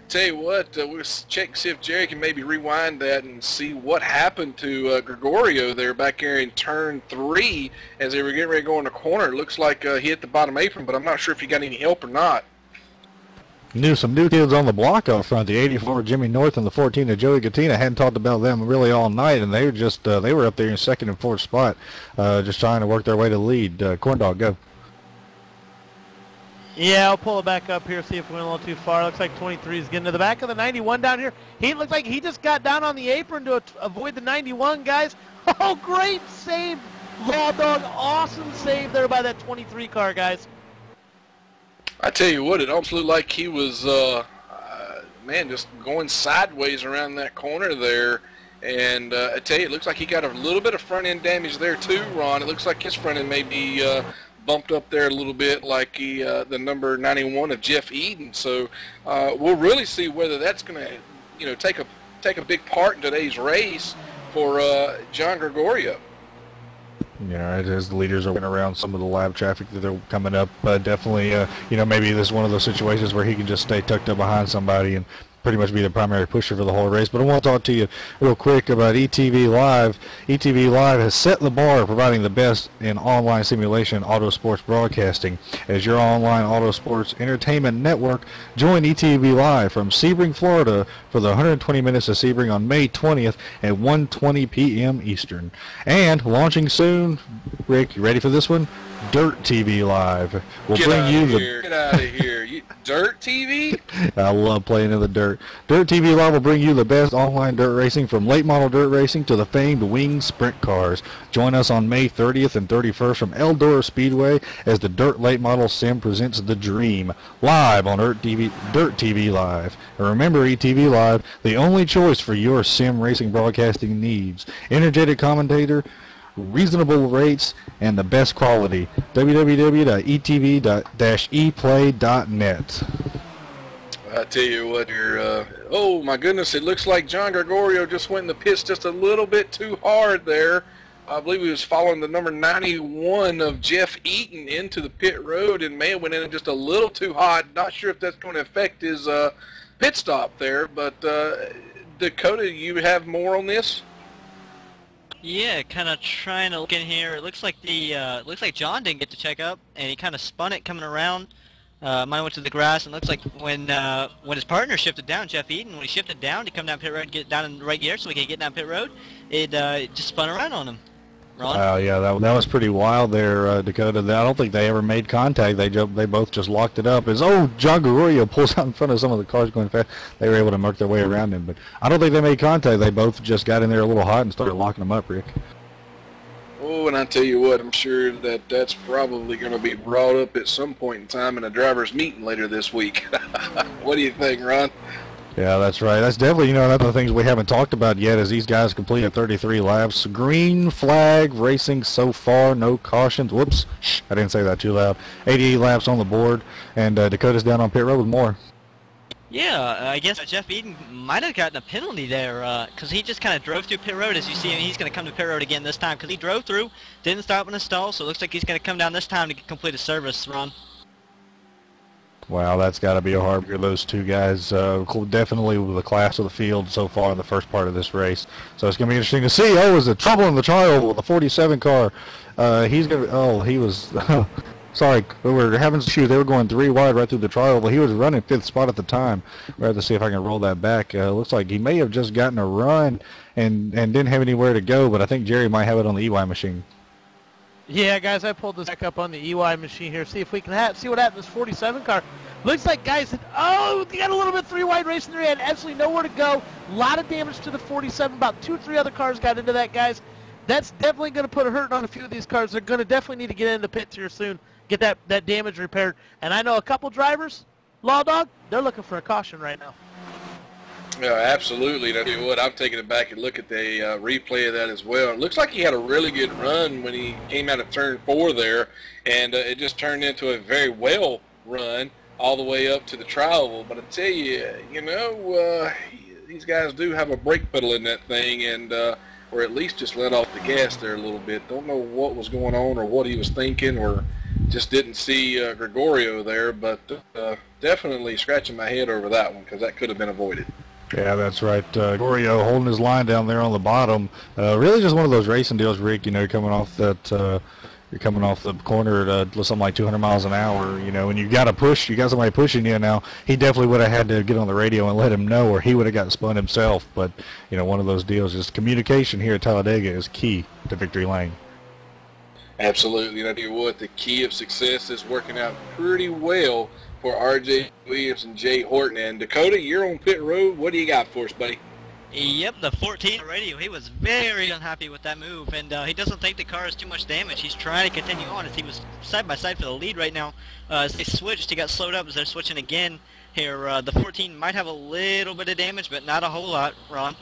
tell you what, we'll check to see if Jerry can maybe rewind that and see what happened to Gregorio there back here in turn 3 as they were getting ready to go in the corner. It looks like he hit the bottom apron, but I'm not sure if he got any help or not. Some new kids on the block up front. The 84 Jimmy North and the 14 of Joey Gattina. Hadn't talked about them really all night, and they were just they were up there in 2nd and 4th spot, just trying to work their way to the lead. Corn Dog, go. Yeah, I'll pull it back up here, see if we went a little too far. Looks like 23 is getting to the back of the 91 down here. He looks like he just got down on the apron to avoid the 91, guys. Oh, great save, Law Dog. Awesome save there by that 23 car, guys. I tell you what, it almost looked like he was, man, just going sideways around that corner there. And I tell you, it looks like he got a little bit of front-end damage there too, Ron. It looks like his front end may be bumped up there a little bit like the number 91 of Jeff Eden. So we'll really see whether that's going to, take a big part in today's race for John Gregorio. As the leaders are going around some of the lab traffic that they're coming up, definitely, maybe this is one of those situations where he can just stay tucked up behind somebody and pretty much be the primary pusher for the whole race. But I want to talk to you real quick about ETV Live. ETV Live has set the bar providing the best in online simulation auto sports broadcasting. As your online auto sports entertainment network, join ETV Live from Sebring, Florida for the 120 minutes of Sebring on May 20th at 1:20 p.m. Eastern. And launching soon, Rick, you ready for this one? Dirt TV Live will bring you the... Get out of here. Dirt TV? I love playing in the dirt. Dirt TV Live will bring you the best online dirt racing, from late model dirt racing to the famed wing sprint cars. Join us on May 30th and 31st from Eldora Speedway as the Dirt Late Model Sim presents The Dream, live on Dirt TV Live. And remember, ETV Live, the only choice for your sim racing broadcasting needs. Energetic commentator reasonable rates, and the best quality. www.etv-eplay.net. I tell you what, oh my goodness, it looks like John Gregorio just went in the pits just a little bit too hard there. I believe he was following the number 91 of Jeff Eaton into the pit road and may have went in just a little too hot. Not sure if that's going to affect his pit stop there, but Dakota, you have more on this? Yeah, kind of trying to look in here. It looks like looks like John didn't get to check up, and he kind of spun it coming around. Mine went to the grass, and it looks like when his partner shifted down, Jeff Eaton, when he shifted down to come down pit road, get down in the right gear so we could get down pit road, it just spun around on him. Ron? Wow, yeah, that was pretty wild there, Dakota. I don't think they ever made contact. They both just locked it up. As John Gregorio pulls out in front of some of the cars going fast, they were able to mark their way around him. But I don't think they made contact. They both just got in there a little hot and started locking them up, Rick. Oh, and I tell you what, I'm sure that's probably going to be brought up at some point in time in a driver's meeting later this week. What do you think, Ron? Yeah, that's right. That's definitely, one of the things we haven't talked about yet is these guys completed 33 laps. Green flag racing so far, no cautions. Whoops, I didn't say that too loud. 88 laps on the board, and Dakota's down on pit road with more. Yeah, I guess Jeff Eaton might have gotten a penalty there because he just kind of drove through pit road. As you see, he's going to come to pit road again this time because he drove through, didn't stop in a stall, so it looks like he's going to come down this time to complete his service, Ron. Wow, that's got to be a harbinger. Those two guys definitely with the class of the field so far in the first part of this race. So it's going to be interesting to see. Oh, is there trouble in the trial with the 47 car? He was... Sorry, we were having to shoot. They were going 3 wide right through the trial, but he was running 5th spot at the time. We'll have to see if I can roll that back. Looks like he may have just gotten a run and didn't have anywhere to go, but I think Jerry might have it on the EY machine. Yeah, guys, I pulled this back up on the EY machine here. See if we can see what happened to this 47 car. Looks like guys they got a little bit 3 wide racing there. He had absolutely nowhere to go. A lot of damage to the 47. About 2 or 3 other cars got into that, guys. That's definitely going to put a hurt on a few of these cars. They're going to definitely need to get into pits here soon, get that damage repaired. And I know a couple drivers, Law Dog, they're looking for a caution right now. Yeah, absolutely. And I tell you what, I'm taking it back and look at the replay of that as well. It looks like he had a really good run when he came out of turn 4 there, and it just turned into a very well run all the way up to the trial. But I tell you, these guys do have a brake pedal in that thing, and or at least just let off the gas there a little bit. Don't know what was going on or what he was thinking, or just didn't see Gregorio there, but definitely scratching my head over that one because that could have been avoided. Yeah, that's right. Gregorio holding his line down there on the bottom. Really just one of those racing deals, Rick, coming off that... You're coming off the corner at something like 200 miles an hour, and you got to push. You got somebody pushing you now. He definitely would have had to get on the radio and let him know, or he would have got spun himself. But, one of those deals, just communication here at Talladega is key to victory lane. Absolutely. And I tell you what, the key of success is working out pretty well for R.J. Williams and Jay Horton. And Dakota, you're on pit road. What do you got for us, buddy? Yep, the 14 radio, he was very unhappy with that move, and he doesn't think the car has too much damage. He's trying to continue on as he was side by side for the lead right now. As they switched, he got slowed up as they're switching again here. The 14 might have a little bit of damage, but not a whole lot, Ron.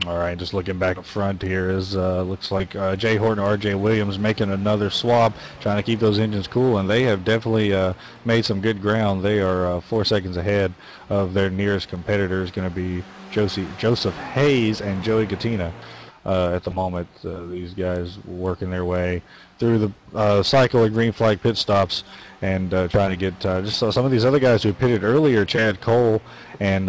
All right, just looking back up front here is looks like Jay Horton and R.J. Williams making another swap, trying to keep those engines cool, and they have definitely made some good ground. They are 4 seconds ahead of their nearest competitors, going to be Joseph Hayes and Joey Gattina. At the moment, these guys working their way through the cycle of green flag pit stops and trying to get just some of these other guys who pitted earlier, Chad Cole and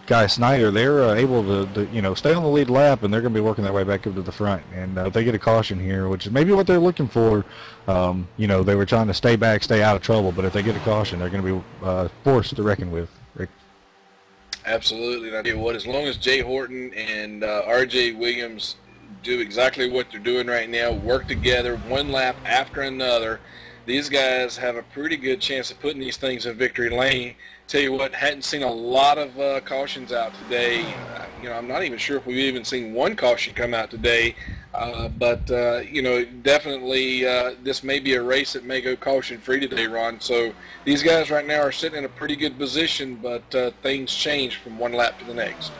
Guy Snyder, they're able to stay on the lead lap, and they're going to be working their way back up to the front. And if they get a caution here, which is maybe what they're looking for, they were trying to stay back, stay out of trouble, but if they get a caution, they're going to be forced to reckon with. Rick? Absolutely. And I tell you what, as long as Jay Horton and R.J. Williams do exactly what they're doing right now, work together one lap after another, these guys have a pretty good chance of putting these things in victory lane. Tell you what, hadn't seen a lot of cautions out today. I'm not even sure if we've even seen one caution come out today. But definitely this may be a race that may go caution-free today, Ron. So these guys right now are sitting in a pretty good position, but things change from one lap to the next.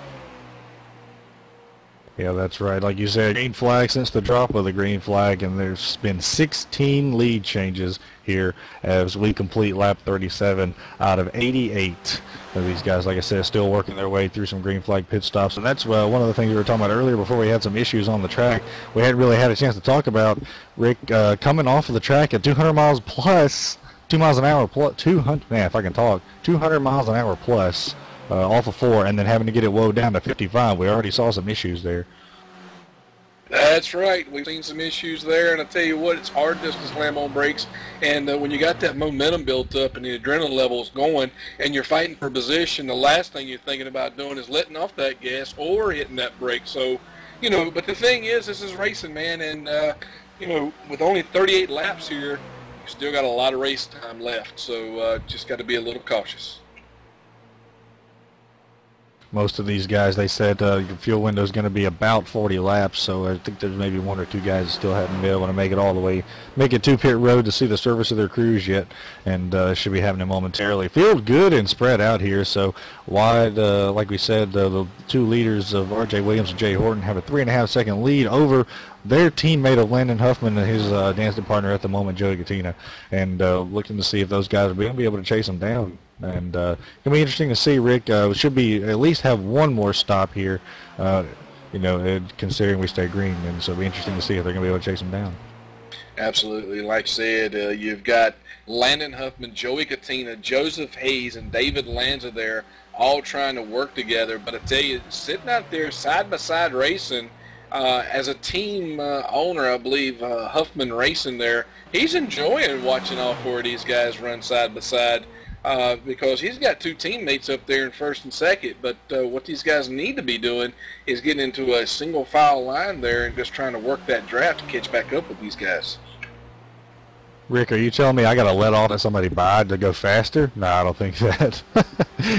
Yeah, that's right. Like you said, green flag since the drop of the green flag, and there's been 16 lead changes here as we complete lap 37 out of 88 of these guys. Like I said, still working their way through some green flag pit stops, and that's one of the things we were talking about earlier before we had some issues on the track. We hadn't really had a chance to talk about, Rick, coming off of the track at 200 miles plus, 2 miles an hour plus, 200, man, if I can talk, 200 miles an hour plus. Off of 4, and then having to get it woed down to 55. We already saw some issues there. That's right. We've seen some issues there, and I tell you what, it's hard just to slam on brakes. And when you got that momentum built up and the adrenaline levels going, and you're fighting for position, the last thing you're thinking about doing is letting off that gas or hitting that brake. So, you know, but the thing is, this is racing, man, and you know, with only 38 laps here, you still got a lot of race time left. So just got to be a little cautious. Most of these guys, they said your fuel window is going to be about 40 laps, so I think there's maybe 1 or 2 guys that still haven't been able to make it all the way, make it to pit road to see the service of their crews yet, and should be having it momentarily. Field good and spread out here, so wide, like we said, the 2 leaders of R.J. Williams and Jay Horton have a 3.5-second lead over their teammate of Landon Huffman and his dancing partner at the moment, Joey Gattina, and looking to see if those guys are going to be able to chase them down. And it'll be interesting to see, Rick. Should be at least have one more stop here, you know, considering we stay green, and so it'll be interesting to see if they're going to be able to chase them down. Absolutely. Like I said, you've got Landon Huffman, Joey Gattina, Joseph Hayes, and David Lanza there, all trying to work together. But I tell you, sitting out there side-by-side racing, as a team owner, I believe Huffman Racing there, he's enjoying watching all 4 of these guys run side-by-side. Because he's got 2 teammates up there in first and second, but what these guys need to be doing is getting into a single file line there and just trying to work that draft to catch back up with these guys. Rick, are you telling me I got to let off at somebody by to go faster? No, I don't think that.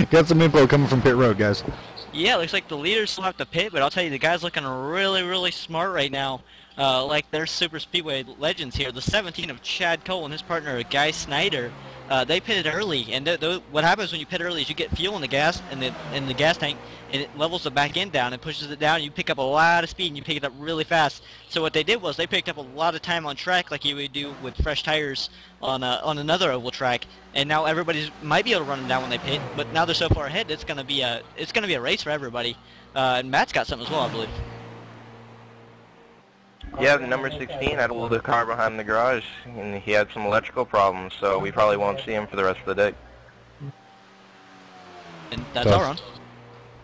Got some info coming from pit road, guys. Yeah, looks like the leaders still have to pit, but I'll tell you, the guy's looking really, really smart right now. Like their Superspeedway legends here. The 17 of Chad Cole and his partner, Guy Snyder. They pitted early, and what happens when you pit early is you get fuel in the gas in the gas tank, and it levels the back end down and pushes it down. You pick up a lot of speed, and you pick it up really fast. So what they did was they picked up a lot of time on track, like you would do with fresh tires on another oval track. And now everybody might be able to run them down when they pit, but now they're so far ahead, it's gonna be a race for everybody. And Matt's got something as well, I believe. Yeah, the number 16 had a little car behind the garage, and he had some electrical problems, so we probably won't see him for the rest of the day. And that's all, Ron.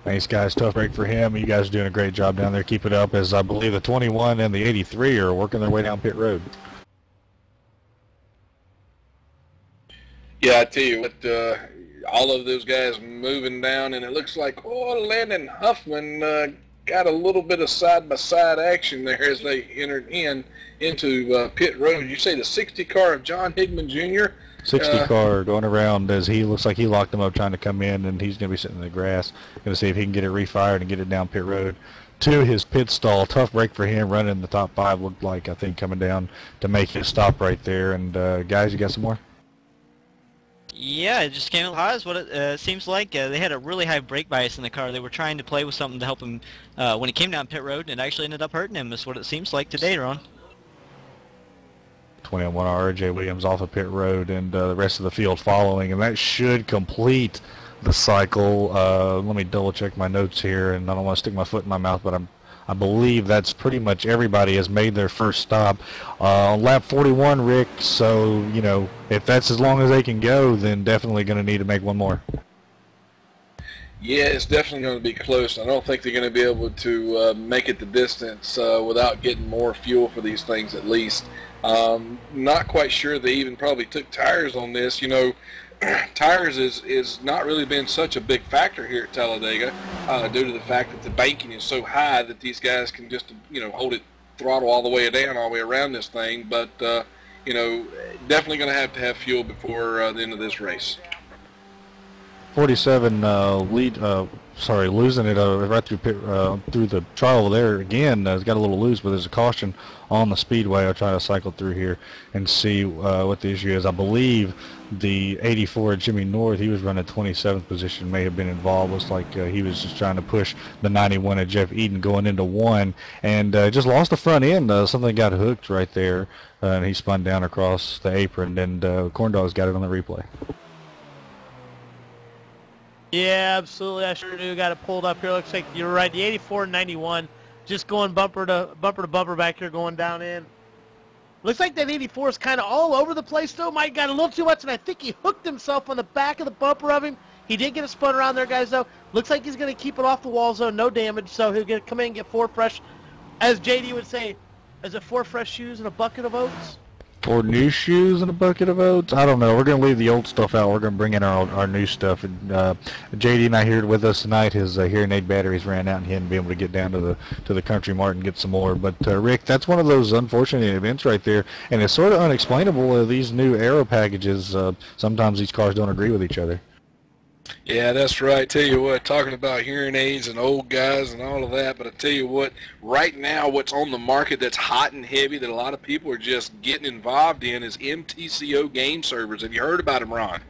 Thanks, guys. Tough break for him. You guys are doing a great job down there. Keep it up, as I believe the 21 and the 83 are working their way down pit road. Yeah, I tell you what, all of those guys moving down, and it looks like, Landon Huffman got a little bit of side-by-side action there as they entered into pit road. You say the 60 car of John Higman Jr.? 60 car going around as he looks like he locked him up trying to come in, and he's going to be sitting in the grass. Going to see if he can get it refired and get it down pit road to his pit stall. Tough break for him, running in the top 5, looked like, I think, coming down to make his stop right there. And guys, you got some more? Yeah, it just came out high is what it seems like. They had a really high brake bias in the car. They were trying to play with something to help him when he came down pit road, and it actually ended up hurting him. Is what it seems like today, Ron. 21 R.J. Williams off of pit road, and the rest of the field following, and that should complete the cycle. Let me double check my notes here, and I don't want to stick my foot in my mouth, but I believe that's pretty much everybody has made their first stop on lap 41, Rick. So, you know, if that's as long as they can go, then definitely going to need to make one more. Yeah, it's definitely going to be close. I don't think they're going to be able to make it the distance without getting more fuel for these things at least. Not quite sure they even probably took tires on this. You know, tires is not really been such a big factor here at Talladega due to the fact that the banking is so high that these guys can just, you know, hold it throttle all the way down all the way around this thing. But, you know, definitely going to have fuel before the end of this race. 47 losing it right through the trial there again. It's got a little loose, but there's a caution on the speedway. I'll try to cycle through here and see what the issue is. I believe the 84 Jimmy North, he was running 27th position, may have been involved. Looks like he was just trying to push the 91 of Jeff Eden going into one, and just lost the front end. Something got hooked right there, and he spun down across the apron, and Corn Dog's got it on the replay. Yeah, absolutely. I sure do. Got it pulled up here. Looks like you're right. The 84 and 91 just going bumper to bumper back here going down in. Looks like that 84 is kind of all over the place, though. Mike got a little too much, and I think he hooked himself on the back of the bumper of him. He did get a spun around there, guys, though. Looks like he's going to keep it off the wall zone, no damage, so he'll come in and get 4 fresh, as JD would say, is it 4 fresh shoes and a bucket of oats? 4 new shoes and a bucket of oats. I don't know. We're going to leave the old stuff out. We're going to bring in our new stuff. And JD not here with us tonight. His hearing aid batteries ran out, and he hadn't been able to get down to the Country Mart and get some more. But Rick, that's one of those unfortunate events right there, and it's sort of unexplainable. These new aero packages. Sometimes these cars don't agree with each other. Yeah, that's right. Tell you what, talking about hearing aids and old guys and all of that, but I tell you what, right now what's on the market that's hot and heavy that a lot of people are just getting involved in is MTCO game servers. Have you heard about them, Ron?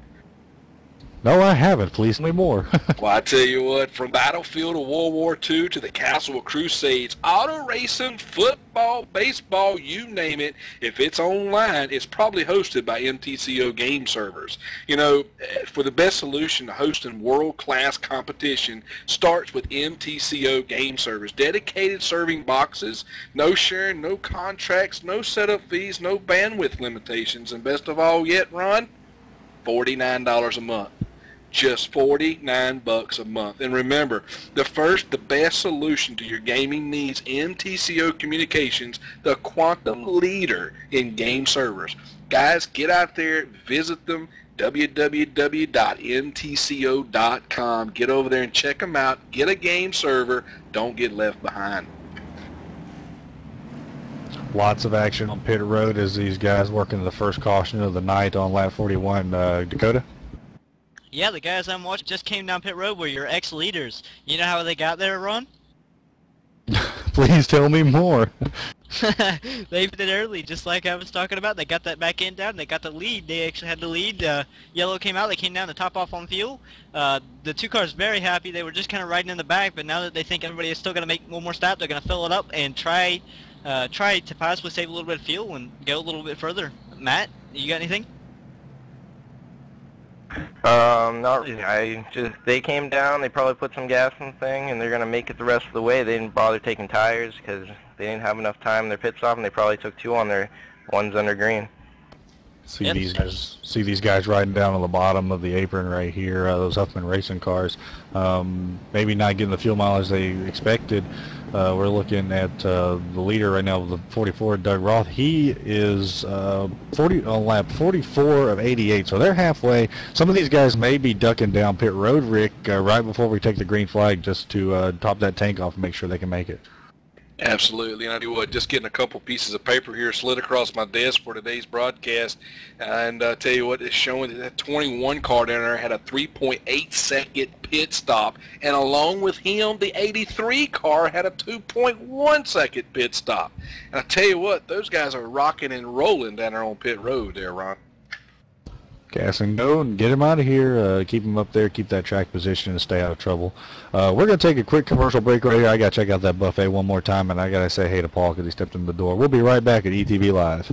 No, I haven't. Please tell me more. Well, I tell you what, from Battlefield of World War II to the Castle of Crusades, auto racing, football, baseball, you name it, if it's online, it's probably hosted by MTCO game servers. You know, for the best solution to hosting world-class competition starts with MTCO game servers. Dedicated serving boxes, no sharing, no contracts, no setup fees, no bandwidth limitations, and best of all yet, Ron, $49 a month. Just $49 a month. And remember, the best solution to your gaming needs, MTCO Communications, the quantum leader in game servers. Guys, get out there, visit them, www.mtco.com. Get over there and check them out. Get a game server. Don't get left behind. Lots of action on pit road as these guys working the first caution of the night on lap 41. Dakota? Yeah, the guys I'm watching just came down pit road were your ex-leaders. You know how they got there, Ron? Please tell me more. They did it early, just like I was talking about. They got that back end down. They got the lead. They actually had the lead. Yellow came out. They came down to top off on fuel. The 2 cars very happy. They were just kind of riding in the back, but now that they think everybody is still going to make one more stop, they're going to fill it up and try to possibly save a little bit of fuel and go a little bit further. Matt, you got anything? Not really. They came down, they probably put some gas in the thing, and they're going to make it the rest of the way. They didn't bother taking tires because they didn't have enough time in their pit stop, and they probably took 2 on their ones under green. See these guys riding down on the bottom of the apron right here, those Huffman Racing cars. Maybe not getting the fuel mileage they expected. We're looking at the leader right now, the 44, Doug Roth. He is on lap 44 of 88, so they're halfway. Some of these guys may be ducking down pit road, Rick, right before we take the green flag, just to top that tank off and make sure they can make it. Absolutely, and I tell you what, just getting a couple pieces of paper here slid across my desk for today's broadcast, and I tell you what, it's showing that that 21 car down there had a 3.8 second pit stop, and along with him, the 83 car had a 2.1 second pit stop. And I tell you what, those guys are rocking and rolling down there on pit road there, Ron. Gas and go and get him out of here. Keep him up there. Keep that track position and stay out of trouble. We're going to take a quick commercial break right here. I got to check out that buffet one more time, and I got to say hey to Paul because he stepped in the door. We'll be right back at ETV Live.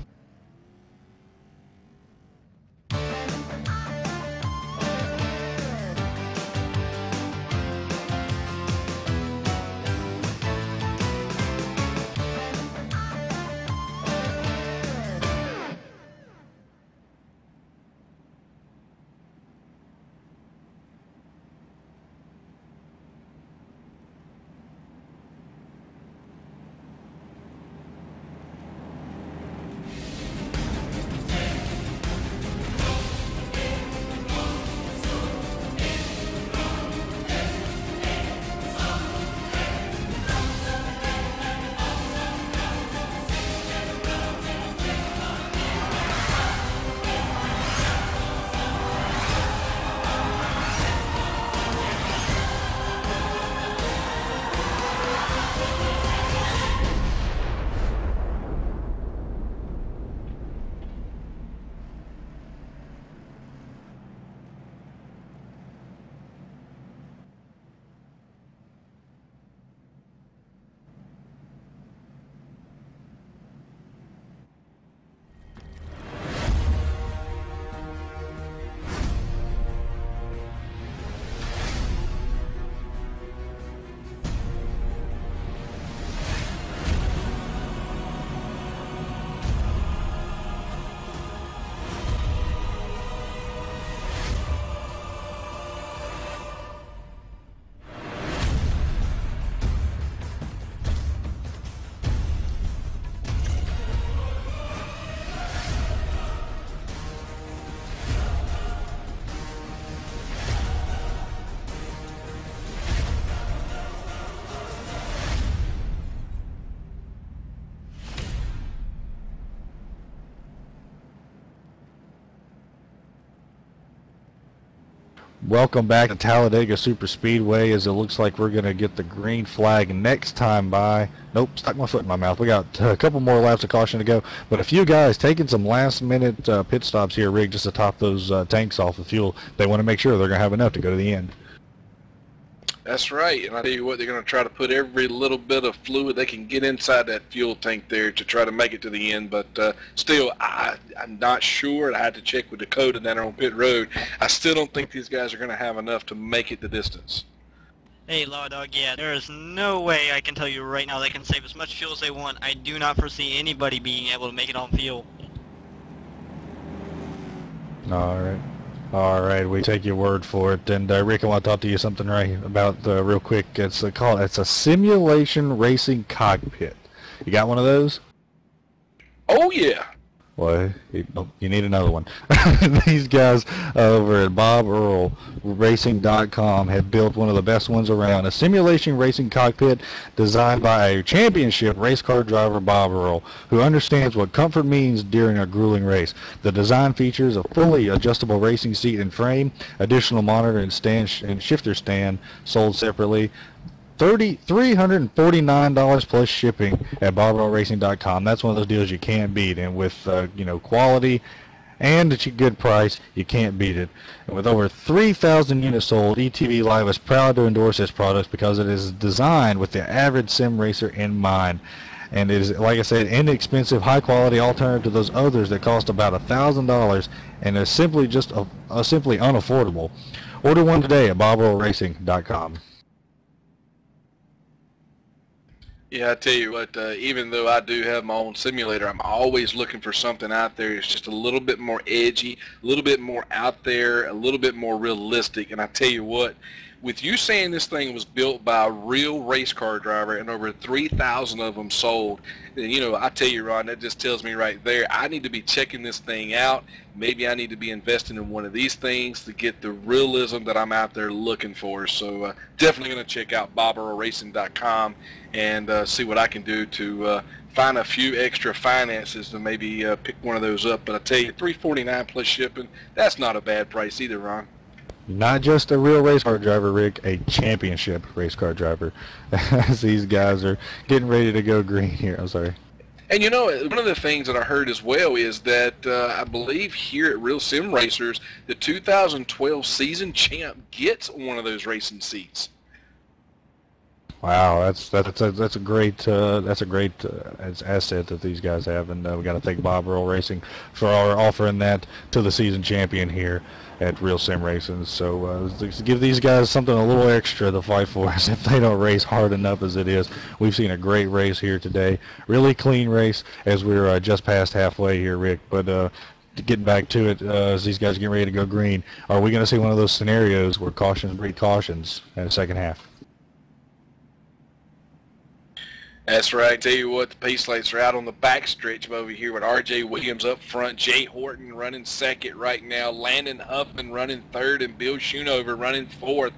Welcome back to Talladega Superspeedway, as it looks like we're going to get the green flag next time by. Nope, stuck my foot in my mouth. We got a couple more laps of caution to go, but a few guys taking some last-minute pit stops here, Rick, just to top those tanks off with fuel. They want to make sure they're going to have enough to go to the end. That's right, and I tell you what, they're going to try to put every little bit of fluid they can get inside that fuel tank there to try to make it to the end. But still, I'm not sure. I had to check with Dakota down there on pit road. I still don't think these guys are going to have enough to make it the distance. Hey, Law Dog, yeah, there is no way I can tell you right now they can save as much fuel as they want. I do not foresee anybody being able to make it on fuel. All right, we take your word for it. And Rick, I want to talk to you something right about real quick. It's a simulation racing cockpit. You got one of those? Oh yeah. Well, you need another one. These guys over at BobEarlRacing.com have built one of the best ones around, a simulation racing cockpit designed by a championship race car driver, Bob Earl, who understands what comfort means during a grueling race. The design features a fully adjustable racing seat and frame, additional monitor and shifter stand sold separately. $349 plus shipping at BobEarlRacing.com. That's one of those deals you can't beat, and with quality and at a good price, you can't beat it. And with over 3,000 units sold, ETV Live is proud to endorse this product because it is designed with the average sim racer in mind. And it is, like I said, inexpensive, high-quality alternative to those others that cost about $1,000 and is simply simply unaffordable. Order one today at BobEarlRacing.com. Yeah, I tell you what, even though I do have my own simulator, I'm always looking for something out there that's just a little bit more edgy, a little bit more out there, a little bit more realistic. And I tell you what, with you saying this thing was built by a real race car driver and over 3,000 of them sold, then, I tell you, Ron, that just tells me right there, I need to be checking this thing out. Maybe I need to be investing in one of these things to get the realism that I'm out there looking for. So definitely going to check out BobEarlRacing.com and see what I can do to find a few extra finances to maybe pick one of those up. But I tell you, $349 plus shipping, that's not a bad price either, Ron. Not just a real race car driver, Rick, a championship race car driver. As these guys are getting ready to go green here. I'm sorry. And one of the things that I heard as well is that I believe here at Real Sim Racers, the 2012 season champ gets one of those racing seats. Wow, that's a great asset that these guys have, and we got to thank Bob Earl Racing for offering that to the season champion here at Real Sim Racing. So give these guys something a little extra to fight for us if they don't race hard enough as it is. We've seen a great race here today, really clean race as we're just past halfway here, Rick. But getting back to it, as these guys get ready to go green, are we going to see one of those scenarios where cautions breed cautions in the second half? That's right. Tell you what, the pace lights are out on the back stretch over here with R.J. Williams up front, Jay Horton running second right now, Landon Huffman running third, and Bill Schoonover running fourth.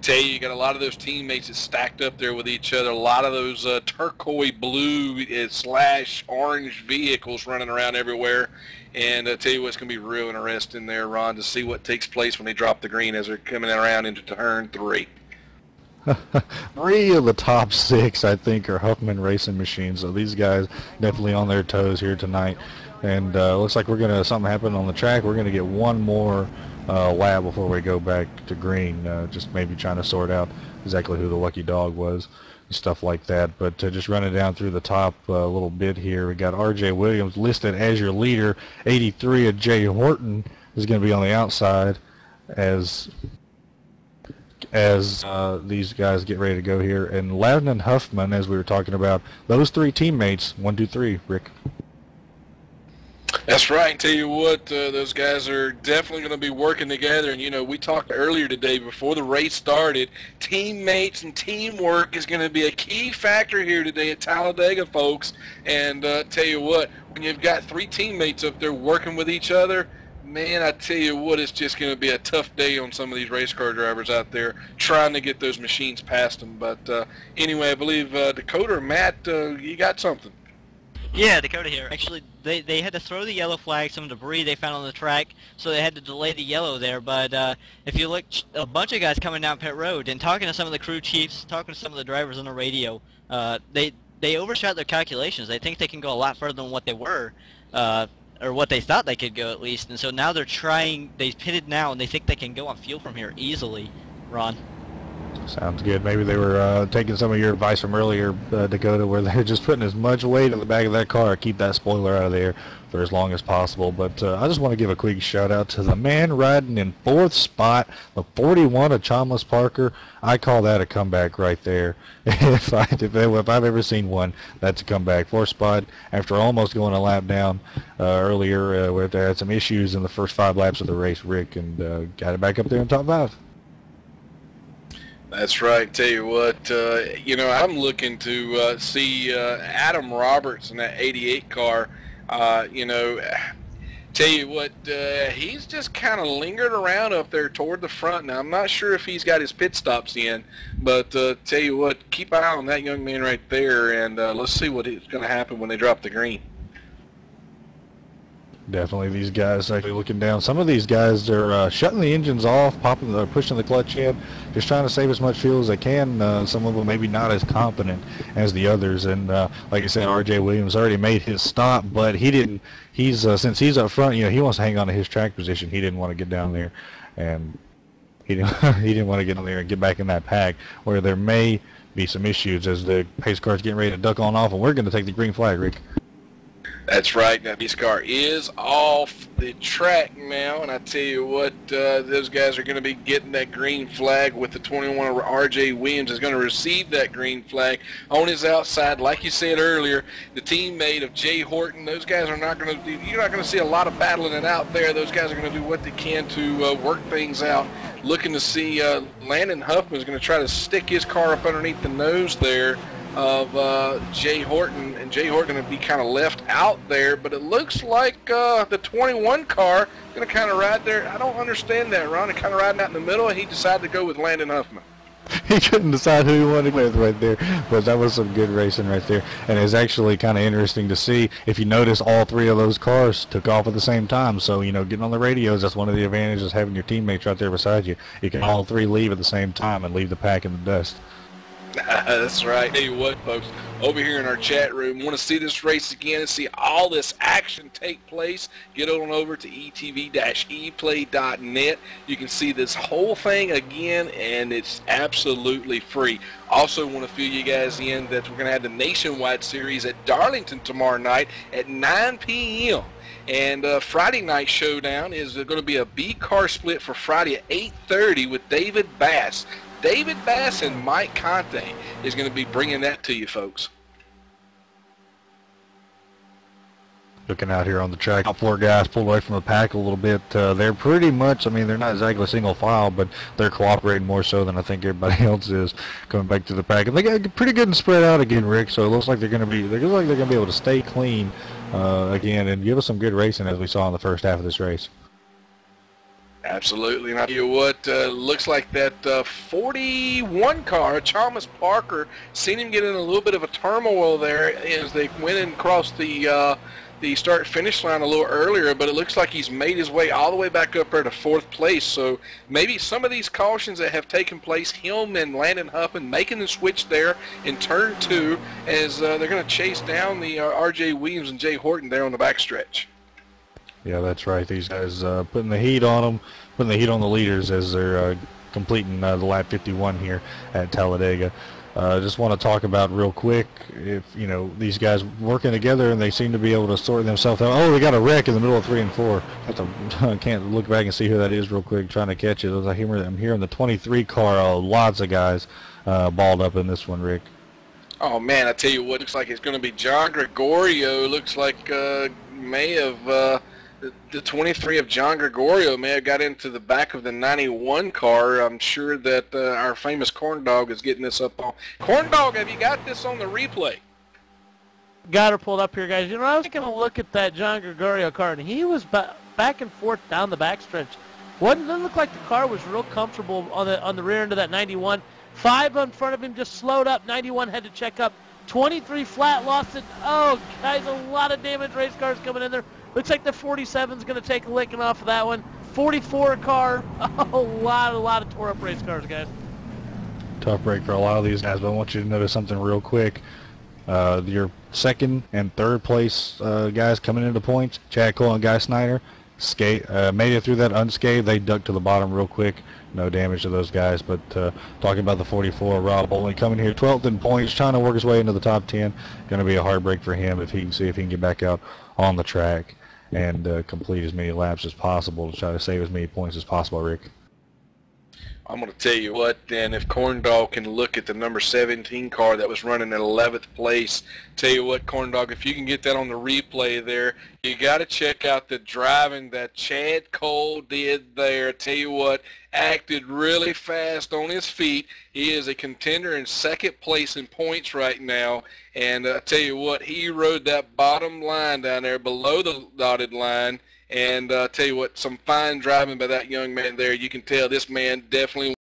Tell you got a lot of those teammates that stacked up there with each other, a lot of those turquoise blue / orange vehicles running around everywhere. And I tell you what's going to be real interesting there, Ron, to see what takes place when they drop the green as they're coming around into turn 3. 3 of the top 6, I think, are Huffman racing machines. So these guys definitely on their toes here tonight. And looks like something happened on the track. We're going to get one more lap before we go back to green. Just maybe trying to sort out exactly who the lucky dog was and stuff like that. But just running down through the top a little bit here, we got R.J. Williams listed as your leader. 83 of Jay Horton is going to be on the outside as these guys get ready to go here. And Landon Huffman, as we were talking about, those 3 teammates, 1, 2, 3, Rick. That's right. Tell you what, those guys are definitely going to be working together. And, we talked earlier today before the race started, teammates and teamwork is going to be a key factor here today at Talladega, folks. And tell you what, when you've got 3 teammates up there working with each other, man, I tell you what, it's just going to be a tough day on some of these race car drivers out there trying to get those machines past them. But anyway, I believe Dakota or Matt, you got something. Yeah, Dakota here. Actually, they had to throw the yellow flag, some debris they found on the track, so they had to delay the yellow there. But if you look, a bunch of guys coming down pit road and talking to some of the crew chiefs, talking to some of the drivers on the radio, they overshot their calculations. They think they can go a lot further than what they were, or what they thought they could go at least. And so now they're trying. They pitted now, and they think they can go on fuel from here easily. Ron. Sounds good. Maybe they were taking some of your advice from earlier, Dakota, where they're just putting as much weight in the back of that car, keep that spoiler out of there for as long as possible. But I just want to give a quick shout out to the man riding in 4th spot, the 41 of Chalmers Parker. I call that a comeback right there. if I've ever seen one, that's a comeback. 4th spot after almost going a lap down earlier, where they had some issues in the first 5 laps of the race, Rick, and got it back up there in top 5. That's right. Tell you what, I'm looking to see Adam Roberts in that 88 car. Tell you what, he's just kind of lingered around up there toward the front. Now, I'm not sure if he's got his pit stops in, but tell you what, keep an eye on that young man right there, and let's see what is going to happen when they drop the green. Definitely, these guys actually looking down. Some of these guys are shutting the engines off, pushing the clutch in, just trying to save as much fuel as they can. Some of them maybe not as competent as the others. And like I said, R.J. Williams already made his stop, but he didn't. He's since he's up front, he wants to hang on to his track position. He didn't want to get down there, and he didn't want to get in there and get back in that pack where there may be some issues as the pace car's getting ready to duck on off, and we're going to take the green flag, Rick. That's right. Now, this car is off the track now, and I tell you what, those guys are going to be getting that green flag with the 21 of R.J. Williams is going to receive that green flag on his outside. Like you said earlier, the teammate of Jay Horton, those guys are not going to do, you're not going to see a lot of battling it out there. Those guys are going to do what they can to work things out. Looking to see Landon Huffman is going to try to stick his car up underneath the nose there of Jay Horton, and Jay Horton going to be kind of left out there, but it looks like the 21 car going to kind of ride there. I don't understand that, Ron. Kind of riding out in the middle, and he decided to go with Landon Huffman. He couldn't decide who he wanted to go with right there, but that was some good racing right there. And it's actually kind of interesting to see. If you notice, all 3 of those cars took off at the same time. So, getting on the radios, that's one of the advantages, having your teammates right there beside you. You can all 3 leave at the same time and leave the pack in the dust. That's right. Tell you what, folks, over here in our chat room, want to see this race again and see all this action take place, get on over to etv-eplay.net. You can see this whole thing again, and it's absolutely free. Also want to fill you guys in that we're going to have the Nationwide Series at Darlington tomorrow night at 9 p.m. And Friday night showdown is going to be a B car split for Friday at 8:30 with David Bass. David Bass and Mike Conte is going to be bringing that to you, folks. Looking out here on the track, top 4 guys pulled away from the pack a little bit. They're pretty much, they're not exactly single file, but they're cooperating more so than I think everybody else is coming back to the pack. And they got pretty good and spread out again, Rick. So it looks like they're going to be able to stay clean again and give us some good racing as we saw in the first half of this race. Absolutely. And I tell you what, looks like that 41 car, Chalmers Parker, seen him get in a little bit of a turmoil there as they went and crossed the start-finish line a little earlier, but it looks like he's made his way all the way back up there to 4th place. So maybe some of these cautions that have taken place, him and Landon Huffman making the switch there in turn 2 as they're going to chase down the R.J. Williams and Jay Horton there on the backstretch. Yeah, that's right. These guys putting the heat on them, putting the heat on the leaders as they're completing the lap 51 here at Talladega. Just want to talk about real quick, if these guys working together and they seem to be able to sort themselves out. Oh, they got a wreck in the middle of 3 and 4. I can't look back and see who that is real quick, trying to catch it. I'm hearing the 23 car. Lots of guys balled up in this one, Rick. Oh man, I tell you what, looks like it's going to be John Gregorio. Looks like may have. The 23 of John Gregorio may have got into the back of the 91 car. I'm sure that our famous Corn Dog is getting this up on. Corn Dog, have you got this on the replay? Got her pulled up here, guys. I was taking a look at that John Gregorio car, and he was back and forth down the backstretch. Didn't look like the car was real comfortable on the rear end of that 91. 5 in front of him just slowed up. 91 had to check up. 23 flat, lost it. Oh, guys, a lot of damaged race cars coming in there. Looks like the 47 is going to take a licking off of that one. 44 car, a lot of tore up race cars, guys. Tough break for a lot of these guys, but I want you to notice something real quick. Your second and third place guys coming into points, Chad Cole and Guy Snyder, made it through that unscathed. They ducked to the bottom real quick. No damage to those guys. But talking about the 44, Rob Bowling coming here 12th in points, trying to work his way into the top 10. Going to be a hard break for him if he can see if he can get back out on the track and complete as many laps as possible to try to save as many points as possible, Rick. I'm going to tell you what, then, if Corndog can look at the number 17 car that was running at 11th place, tell you what, Corndog, if you can get that on the replay there, you got to check out the driving that Chad Cole did there. Tell you what, acted really fast on his feet. He is a contender in second place in points right now, and I tell you what, he rode that bottom line down there below the dotted line. And tell you what, some fine driving by that young man there. You can tell this man definitely